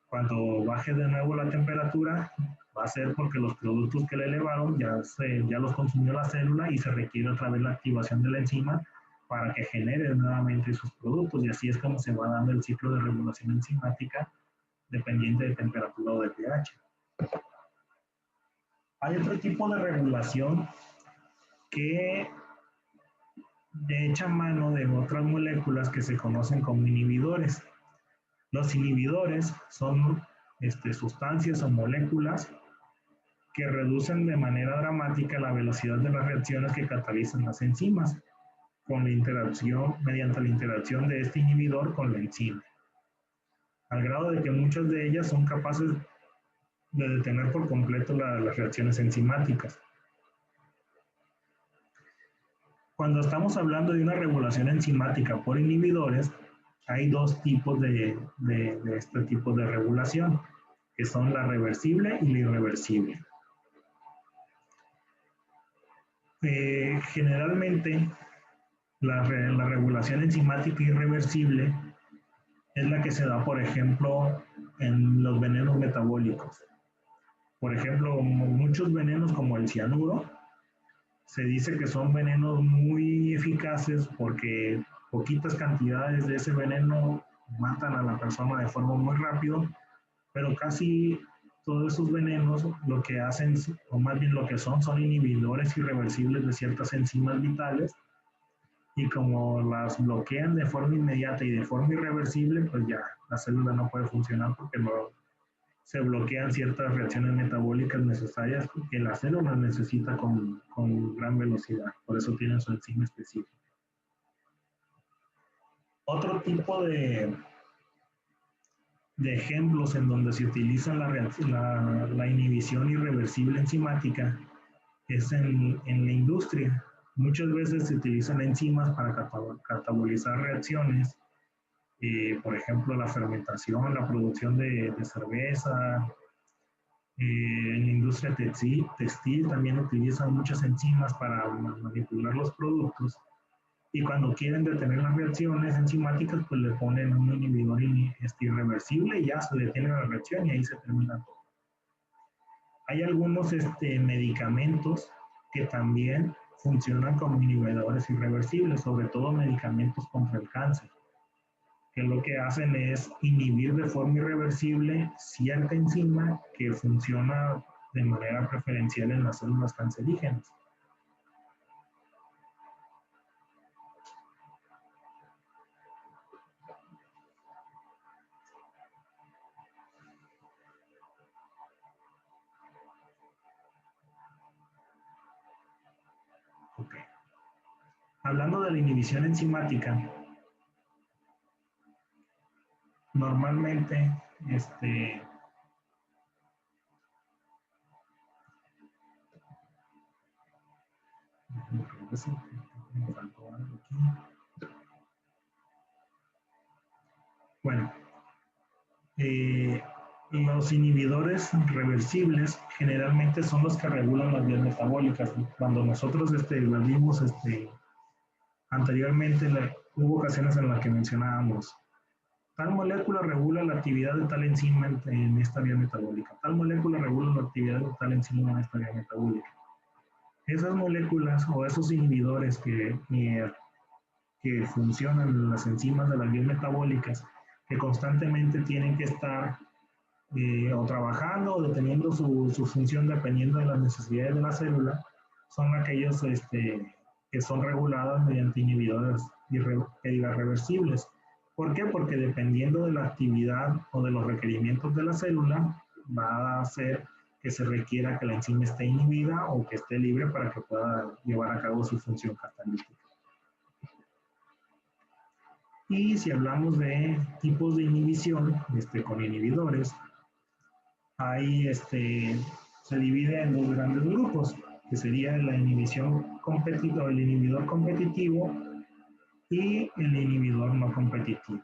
Cuando baje de nuevo la temperatura, va a ser porque los productos que le elevaron ya los consumió la célula y se requiere otra vez la activación de la enzima para que genere nuevamente sus productos. Y así es como se va dando el ciclo de regulación enzimática dependiente de temperatura o de pH. Hay otro tipo de regulación que echa mano de otras moléculas que se conocen como inhibidores. Los inhibidores son sustancias o moléculas que reducen de manera dramática la velocidad de las reacciones que catalizan las enzimas con la interacción, mediante la interacción de este inhibidor con la enzima, al grado de que muchas de ellas son capaces de detener por completo las reacciones enzimáticas. Cuando estamos hablando de una regulación enzimática por inhibidores, hay dos tipos de este tipo de regulación, que son la reversible y la irreversible. Generalmente, la regulación enzimática irreversible es la que se da, por ejemplo, en los venenos metabólicos. Por ejemplo, muchos venenos como el cianuro, se dice que son venenos muy eficaces porque poquitas cantidades de ese veneno matan a la persona de forma muy rápido, pero casi todos esos venenos lo que hacen, o más bien lo que son inhibidores irreversibles de ciertas enzimas vitales y como las bloquean de forma inmediata y de forma irreversible, pues ya la célula no puede funcionar porque se bloquean ciertas reacciones metabólicas necesarias que la célula necesita con gran velocidad. Por eso tienen su enzima específica. Otro tipo de ejemplos en donde se utiliza la inhibición irreversible enzimática es en la industria. Muchas veces se utilizan enzimas para catabolizar reacciones, por ejemplo, la fermentación, la producción de cerveza. En la industria textil también utilizan muchas enzimas para manipular los productos y cuando quieren detener las reacciones enzimáticas, pues le ponen un inhibidor irreversible y ya se detiene la reacción y ahí se termina todo. Hay algunos medicamentos que también funcionan como inhibidores irreversibles, sobre todo medicamentos contra el cáncer, que lo que hacen es inhibir de forma irreversible cierta enzima que funciona de manera preferencial en las células cancerígenas. Okay. Hablando de la inhibición enzimática, normalmente me faltó algo aquí. Bueno, los inhibidores reversibles generalmente son los que regulan las vías metabólicas. Cuando nosotros las vimos anteriormente, hubo ocasiones en las que mencionábamos, tal molécula regula la actividad de tal enzima en esta vía metabólica, tal molécula regula la actividad de tal enzima en esta vía metabólica. Esas moléculas o esos inhibidores que funcionan en las enzimas de las vías metabólicas, que constantemente tienen que estar o trabajando o deteniendo su función dependiendo de las necesidades de la célula, son aquellos que son reguladas mediante inhibidores reversibles. ¿Por qué? Porque dependiendo de la actividad o de los requerimientos de la célula, va a hacer que se requiera que la enzima esté inhibida o que esté libre para que pueda llevar a cabo su función catalítica. Y si hablamos de tipos de inhibición con inhibidores, se divide en dos grandes grupos, que sería la inhibición competitiva, el inhibidor competitivo y el inhibidor no competitivo.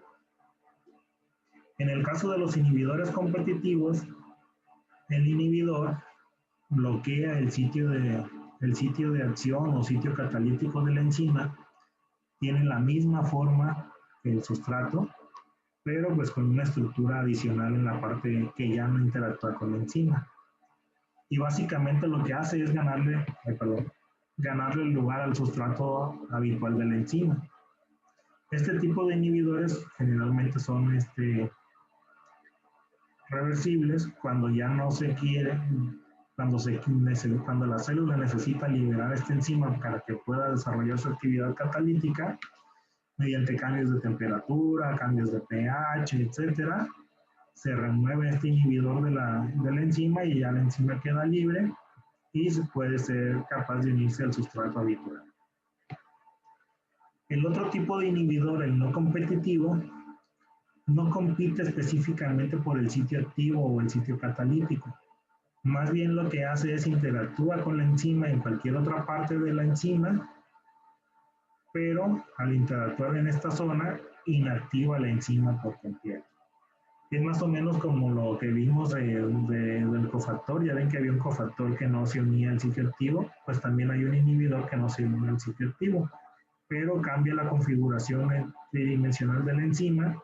En el caso de los inhibidores competitivos, el inhibidor bloquea el sitio de acción o sitio catalítico de la enzima, tiene la misma forma que el sustrato, pero pues con una estructura adicional en la parte que ya no interactúa con la enzima. Y básicamente lo que hace es ganarle el lugar al sustrato habitual de la enzima. Este tipo de inhibidores generalmente son reversibles cuando ya no se quiere, cuando la célula necesita liberar esta enzima para que pueda desarrollar su actividad catalítica mediante cambios de temperatura, cambios de pH, etcétera. Se remueve este inhibidor de la enzima y ya la enzima queda libre y se puede ser capaz de unirse al sustrato habitual. El otro tipo de inhibidor, el no competitivo, no compite específicamente por el sitio activo o el sitio catalítico. Más bien lo que hace es interactúa con la enzima en cualquier otra parte de la enzima, pero al interactuar en esta zona, inactiva la enzima por completo. Es más o menos como lo que vimos del cofactor. Ya ven que había un cofactor que no se unía al sitio activo, pues también hay un inhibidor que no se une al sitio activo, pero cambia la configuración tridimensional de la enzima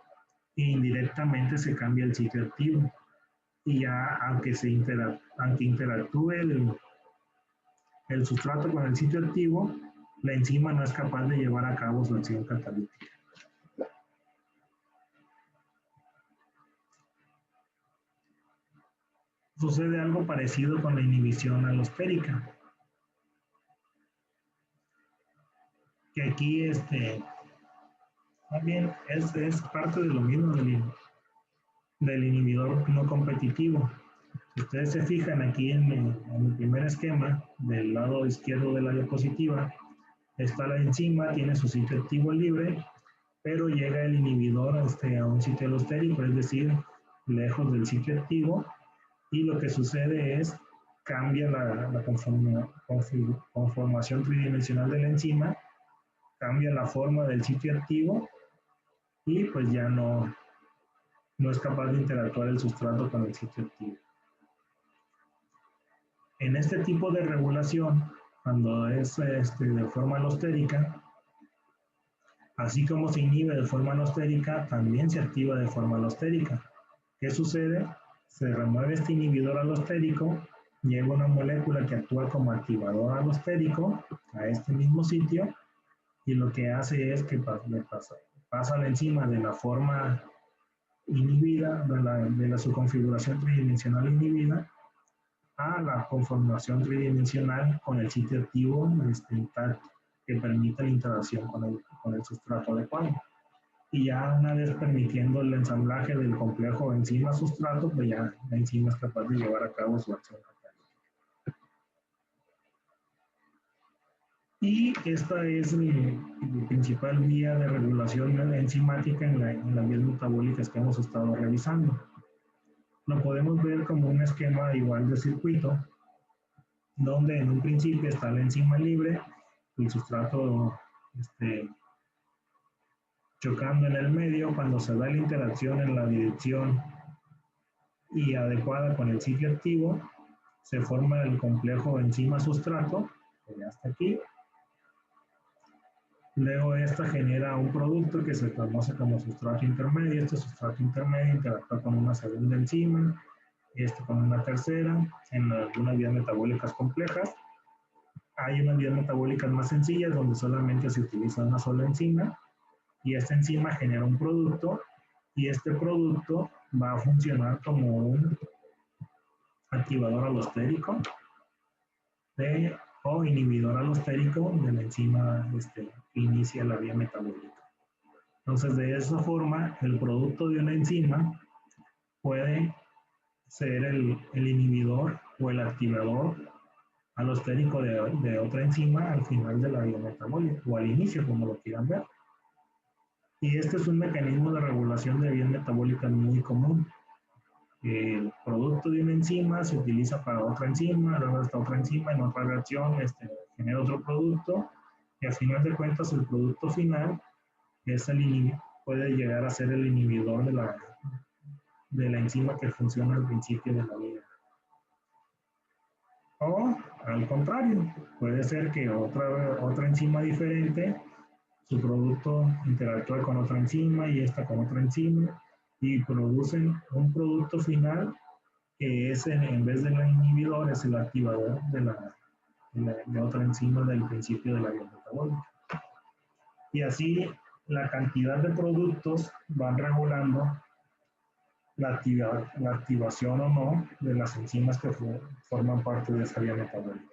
e indirectamente se cambia el sitio activo. Y ya, aunque interactúe el sustrato con el sitio activo, la enzima no es capaz de llevar a cabo su acción catalítica. Sucede algo parecido con la inhibición alostérica. Que aquí también es parte de lo mismo del inhibidor no competitivo. Si ustedes se fijan aquí en el primer esquema, del lado izquierdo de la diapositiva, está la enzima, tiene su sitio activo libre, pero llega el inhibidor a un sitio alostérico, es decir, lejos del sitio activo, y lo que sucede es cambia la conformación tridimensional de la enzima, cambia la forma del sitio activo y pues ya no es capaz de interactuar el sustrato con el sitio activo. En este tipo de regulación, cuando es de forma alostérica, así como se inhibe de forma alostérica, también se activa de forma alostérica. ¿Qué sucede? Se remueve este inhibidor alostérico, llega una molécula que actúa como activador alostérico a este mismo sitio y lo que hace es que pasa la enzima de la forma inhibida, de su configuración tridimensional inhibida, a la conformación tridimensional con el sitio activo intacto, que permite la interacción con el sustrato adecuado. Y ya una vez permitiendo el ensamblaje del complejo enzima-sustrato, pues ya la enzima es capaz de llevar a cabo su acción catalítica. Y esta es mi principal vía de regulación enzimática en las vías metabólicas que hemos estado revisando. Lo podemos ver como un esquema igual de circuito, donde en un principio está la enzima libre, el sustrato chocando en el medio. Cuando se da la interacción en la dirección y adecuada con el sitio activo, se forma el complejo enzima-sustrato, que ya está aquí. Luego esta genera un producto que se conoce como sustrato intermedio. Este sustrato intermedio interactúa con una segunda enzima, con una tercera, en algunas vías metabólicas complejas. Hay unas vías metabólicas más sencillas donde solamente se utiliza una sola enzima y esta enzima genera un producto y este producto va a funcionar como un activador alostérico o inhibidor alostérico de la enzima que inicia la vía metabólica. Entonces, de esa forma, el producto de una enzima puede ser el inhibidor o el activador alostérico de otra enzima al final de la vía metabólica o al inicio, como lo quieran ver. Y este es un mecanismo de regulación de vías metabólicas muy común. El producto de una enzima se utiliza para otra enzima, luego esta otra enzima en otra reacción genera otro producto y al final de cuentas el producto final es puede llegar a ser el inhibidor de la enzima que funciona al principio de la vida. O al contrario, puede ser que otra enzima diferente, su producto interactúe con otra enzima y esta con otra enzima y producen un producto final que es en vez del inhibidor es el activador de otra enzima del principio de la vía metabólica. Y así la cantidad de productos van regulando la activación o no de las enzimas que forman parte de esa vía metabólica.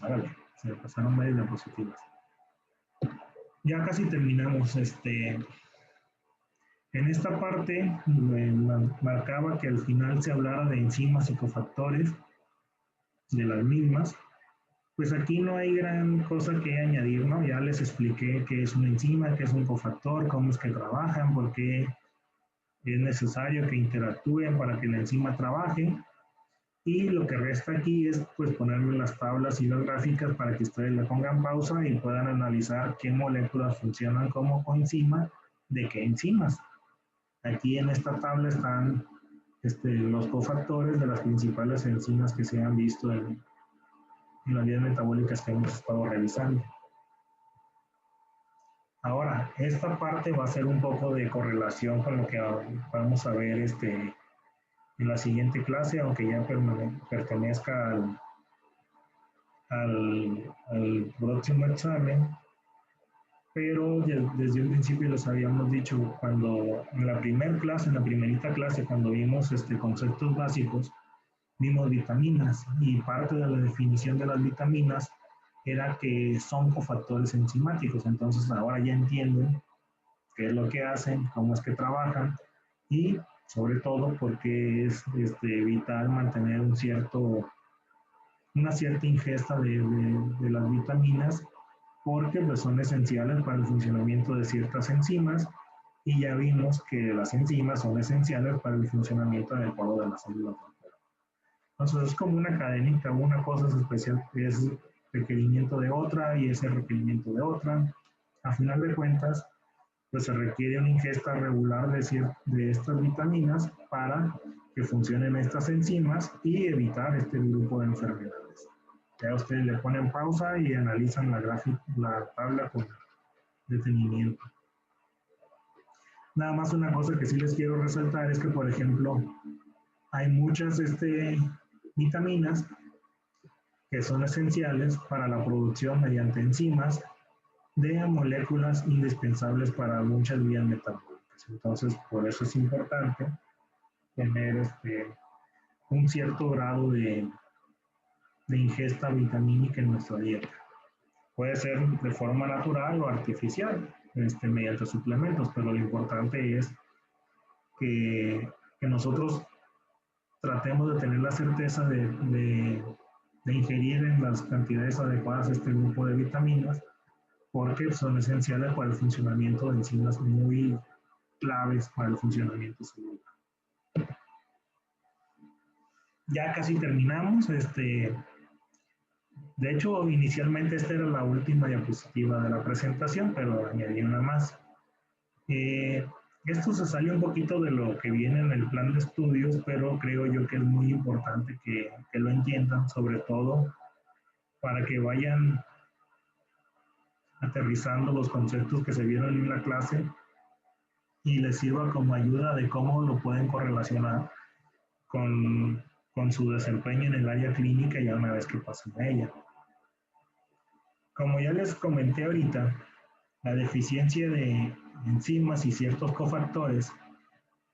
Árale, se me pasaron varias diapositivas. Ya casi terminamos. En esta parte marcaba que al final se hablara de enzimas y cofactores de las mismas. Pues aquí no hay gran cosa que añadir, ¿no? Ya les expliqué qué es una enzima, qué es un cofactor, cómo es que trabajan, por qué es necesario que interactúen para que la enzima trabaje. Y lo que resta aquí es pues ponerle las tablas y las gráficas para que ustedes le pongan pausa y puedan analizar qué moléculas funcionan como coenzima de qué enzimas. Aquí en esta tabla están los cofactores de las principales enzimas que se han visto en las vías metabólicas que hemos estado revisando. Ahora, esta parte va a ser un poco de correlación con lo que vamos a ver en la siguiente clase, aunque ya pertenezca al próximo examen, pero desde un principio les habíamos dicho, cuando en la primerita clase, cuando vimos conceptos básicos, vimos vitaminas y parte de la definición de las vitaminas era que son cofactores enzimáticos. Entonces ahora ya entienden qué es lo que hacen, cómo es que trabajan y sobre todo porque es vital mantener una cierta ingesta de las vitaminas porque pues, son esenciales para el funcionamiento de ciertas enzimas y ya vimos que las enzimas son esenciales para el funcionamiento adecuado de las células. Entonces es como una cadenita, una cosa es especial, es requerimiento de otra y ese requerimiento de otra. A final de cuentas, pues se requiere una ingesta regular de estas vitaminas para que funcionen estas enzimas y evitar este grupo de enfermedades. Ya ustedes le ponen pausa y analizan la tabla con detenimiento. Nada más una cosa que sí les quiero resaltar es que, por ejemplo, hay muchas vitaminas que son esenciales para la producción mediante enzimas de moléculas indispensables para muchas vías metabólicas. Entonces, por eso es importante tener un cierto grado de ingesta vitamínica en nuestra dieta. Puede ser de forma natural o artificial, mediante suplementos, pero lo importante es que nosotros tratemos de tener la certeza de ingerir en las cantidades adecuadas este grupo de vitaminas porque son esenciales para el funcionamiento de enzimas muy claves para el funcionamiento celular. Ya casi terminamos. De hecho, inicialmente esta era la última diapositiva de la presentación, pero añadí una más. Eh, Esto se sale un poquito de lo que viene en el plan de estudios, pero creo yo que es muy importante que lo entiendan, sobre todo para que vayan aterrizando los conceptos que se vieron en la clase y les sirva como ayuda de cómo lo pueden correlacionar con, con su desempeño en el área clínica ya una vez que pasen a ella. Como ya les comenté ahorita, la deficiencia de enzimas y ciertos cofactores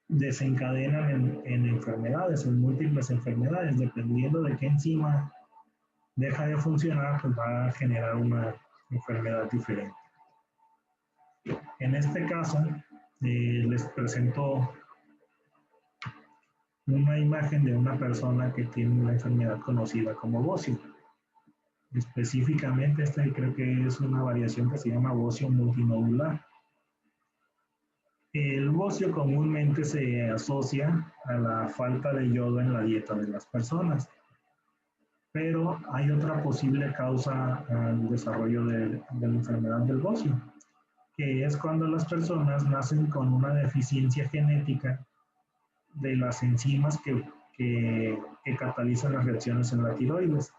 desencadenan en enfermedades, en múltiples enfermedades. Dependiendo de qué enzima deja de funcionar, pues va a generar una enfermedad diferente. En este caso, les presento una imagen de una persona que tiene una enfermedad conocida como bocio. Específicamente, esta creo que es una variación que se llama bocio multinodular. El bocio comúnmente se asocia a la falta de yodo en la dieta de las personas, pero hay otra posible causa al desarrollo de la enfermedad del bocio, que es cuando las personas nacen con una deficiencia genética de las enzimas que catalizan las reacciones en la tiroides.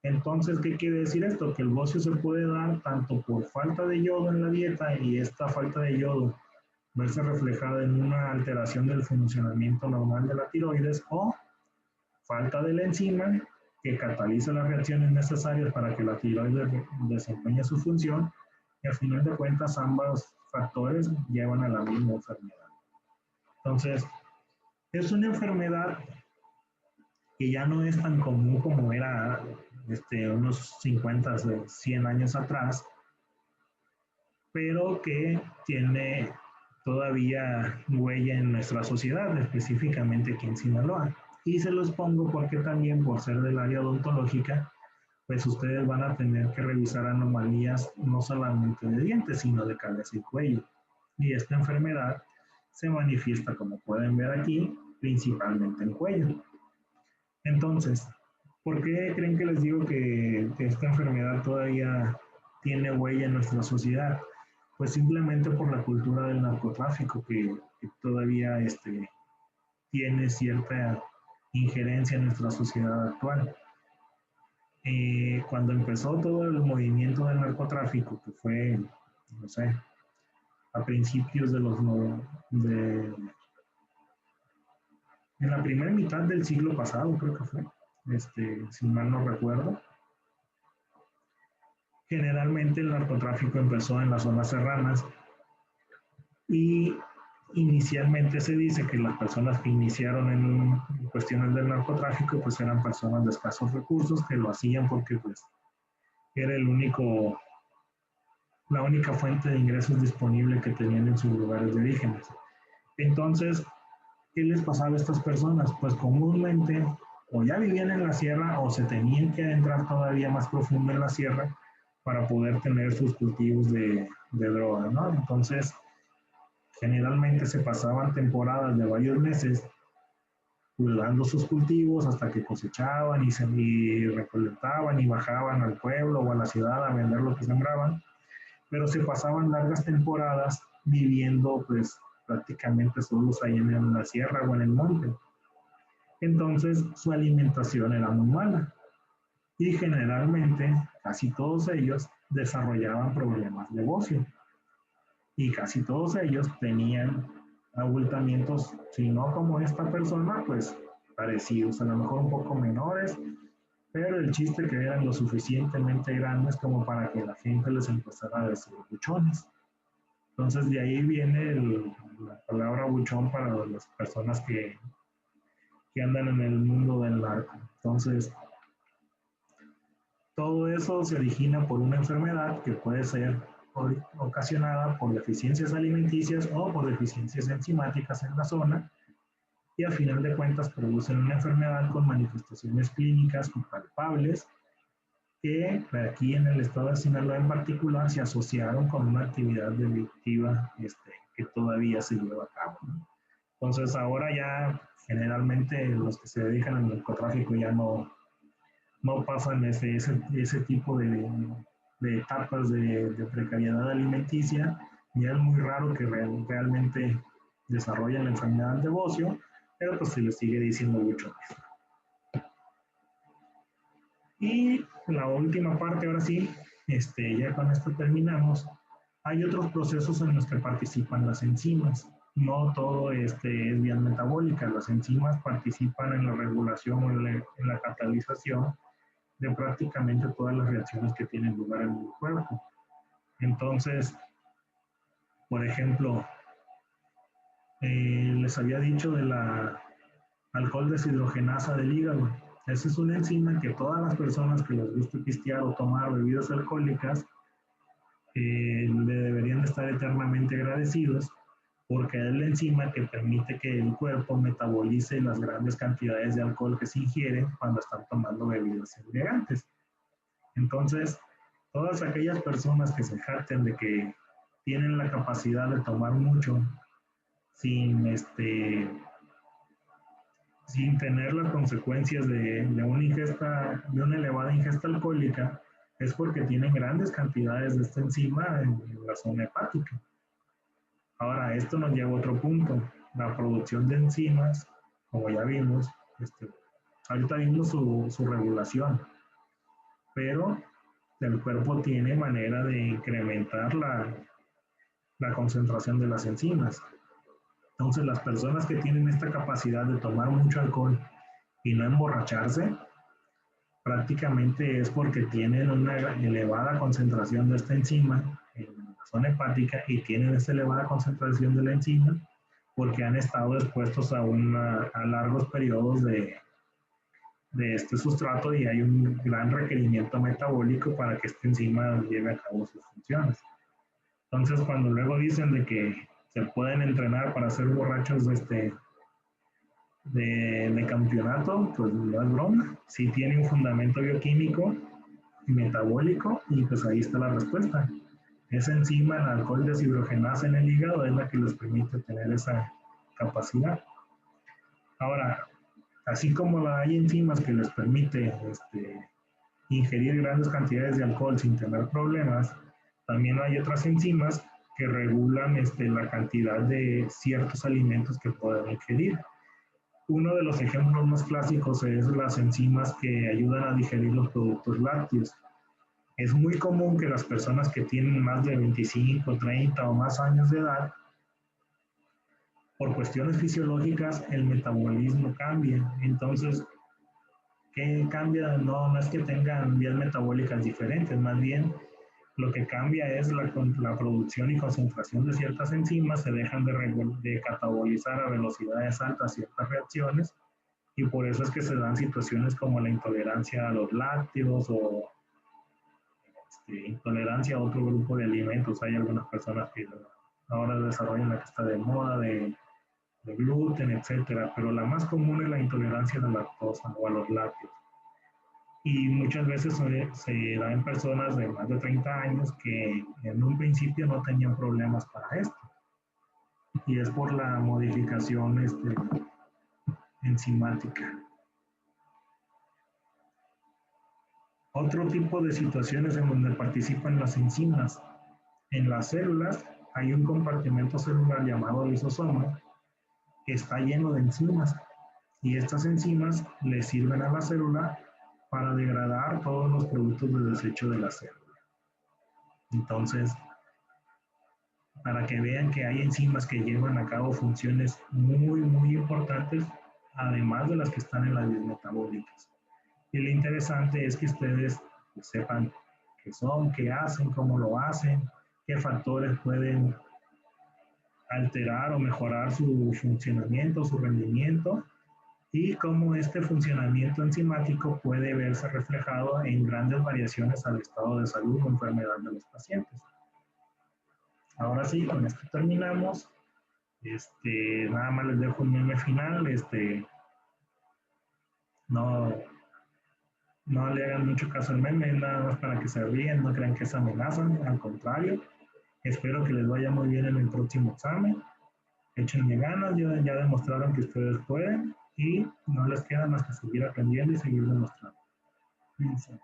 Entonces, ¿qué quiere decir esto? Que el bocio se puede dar tanto por falta de yodo en la dieta y esta falta de yodo verse reflejada en una alteración del funcionamiento normal de la tiroides o falta de la enzima que cataliza las reacciones necesarias para que la tiroides desempeñe su función y al final de cuentas ambos factores llevan a la misma enfermedad. Entonces, es una enfermedad que ya no es tan común como era unos 50, 100 años atrás, pero que tiene todavía huella en nuestra sociedad, específicamente aquí en Sinaloa. Y se los pongo porque también por ser del área odontológica, pues ustedes van a tener que revisar anomalías no solamente de dientes, sino de cabeza y cuello. Y esta enfermedad se manifiesta, como pueden ver aquí, principalmente en cuello. Entonces, ¿por qué creen que les digo que esta enfermedad todavía tiene huella en nuestra sociedad? Pues simplemente por la cultura del narcotráfico que todavía tiene cierta injerencia en nuestra sociedad actual. Cuando empezó todo el movimiento del narcotráfico, que fue, no sé, a principios de los en la primera mitad del siglo pasado, creo que fue, si mal no recuerdo. Generalmente el narcotráfico empezó en las zonas serranas y inicialmente se dice que las personas que iniciaron en cuestiones del narcotráfico pues eran personas de escasos recursos que lo hacían porque pues era la única fuente de ingresos disponible que tenían en sus lugares de orígenes. Entonces, ¿qué les pasaba a estas personas? Pues comúnmente o ya vivían en la sierra o se tenían que adentrar todavía más profundo en la sierra para poder tener sus cultivos de droga, ¿no? Entonces, generalmente se pasaban temporadas de varios meses cuidando sus cultivos hasta que cosechaban y recolectaban y bajaban al pueblo o a la ciudad a vender lo que sembraban, pero se pasaban largas temporadas viviendo pues prácticamente solos ahí en la sierra o en el monte. Entonces su alimentación era muy mala y generalmente casi todos ellos desarrollaban problemas de bocio y casi todos ellos tenían abultamientos, si no como esta persona, pues parecidos, a lo mejor un poco menores, pero el chiste que eran lo suficientemente grandes como para que la gente les empezara a decir buchones. Entonces de ahí viene la palabra buchón para las personas que andan en el mundo del narco. Entonces, todo eso se origina por una enfermedad que puede ser ocasionada por deficiencias alimenticias o por deficiencias enzimáticas en la zona y a final de cuentas producen una enfermedad con manifestaciones clínicas palpables que aquí en el estado de Sinaloa en particular se asociaron con una actividad delictiva que todavía se lleva a cabo, ¿no? Entonces ahora ya generalmente los que se dedican al narcotráfico ya no no pasan ese tipo de etapas de precariedad alimenticia, y es muy raro que realmente desarrollen la enfermedad de bocio, pero pues se les sigue diciendo mucho. Y la última parte, ahora sí, ya con esto terminamos. Hay otros procesos en los que participan las enzimas. No todo es vías metabólicas. Las enzimas participan en la regulación o en la catalización de prácticamente todas las reacciones que tienen lugar en el cuerpo. Entonces, por ejemplo, les había dicho de la alcohol deshidrogenasa del hígado. Esa es una enzima que todas las personas que les guste pistear o tomar bebidas alcohólicas le deberían estar eternamente agradecidos, porque es la enzima que permite que el cuerpo metabolice las grandes cantidades de alcohol que se ingieren cuando están tomando bebidas embriagantes. Entonces, todas aquellas personas que se jacten de que tienen la capacidad de tomar mucho sin, sin tener las consecuencias de una elevada ingesta alcohólica, es porque tienen grandes cantidades de esta enzima en la zona hepática. Ahora, esto nos lleva a otro punto, la producción de enzimas, como ya vimos, ahorita vimos su regulación, pero el cuerpo tiene manera de incrementar la concentración de las enzimas. Entonces, las personas que tienen esta capacidad de tomar mucho alcohol y no emborracharse, prácticamente es porque tienen una elevada concentración de esta enzima en la zona hepática y tienen esta elevada concentración de la enzima porque han estado expuestos a largos periodos de este sustrato y hay un gran requerimiento metabólico para que esta enzima lleve a cabo sus funciones. Entonces, cuando luego dicen de que se pueden entrenar para ser borrachos de campeonato, pues no es broma. Sí tiene un fundamento bioquímico y metabólico y pues ahí está la respuesta. Esa enzima, el alcohol deshidrogenasa en el hígado, es la que les permite tener esa capacidad. Ahora, así como hay enzimas que les permite ingerir grandes cantidades de alcohol sin tener problemas, también hay otras enzimas que regulan la cantidad de ciertos alimentos que pueden ingerir. Uno de los ejemplos más clásicos es las enzimas que ayudan a digerir los productos lácteos. Es muy común que las personas que tienen más de 25, 30 o más años de edad, por cuestiones fisiológicas, el metabolismo cambia. Entonces, ¿qué cambia? No es que tengan vías metabólicas diferentes, más bien lo que cambia es la producción y concentración de ciertas enzimas, se dejan de catabolizar a velocidades altas ciertas reacciones y por eso es que se dan situaciones como la intolerancia a los lácteos o intolerancia a otro grupo de alimentos. Hay algunas personas que ahora desarrollan la que está de moda de gluten, etcétera, pero la más común es la intolerancia a la lactosa o a los lácteos. Y muchas veces se da en personas de más de 30 años que en un principio no tenían problemas para esto. Y es por la modificación enzimática. Otro tipo de situaciones en donde participan las enzimas. En las células hay un compartimento celular llamado lisosoma que está lleno de enzimas. Y estas enzimas le sirven a la célula para degradar todos los productos de desecho de la célula. Entonces, para que vean que hay enzimas que llevan a cabo funciones muy, muy importantes, además de las que están en las vías metabólicas. Y lo interesante es que ustedes sepan qué son, qué hacen, cómo lo hacen, qué factores pueden alterar o mejorar su funcionamiento, su rendimiento, y cómo este funcionamiento enzimático puede verse reflejado en grandes variaciones al estado de salud o enfermedad de los pacientes. Ahora sí, con esto terminamos. Nada más les dejo un meme final. No, no le hagan mucho caso al meme, nada más para que se ríen, no crean que es amenaza, al contrario. Espero que les vaya muy bien en el próximo examen. Échenle ganas, ya demostraron que ustedes pueden y no les queda más que seguir aprendiendo y seguir demostrando. Listo.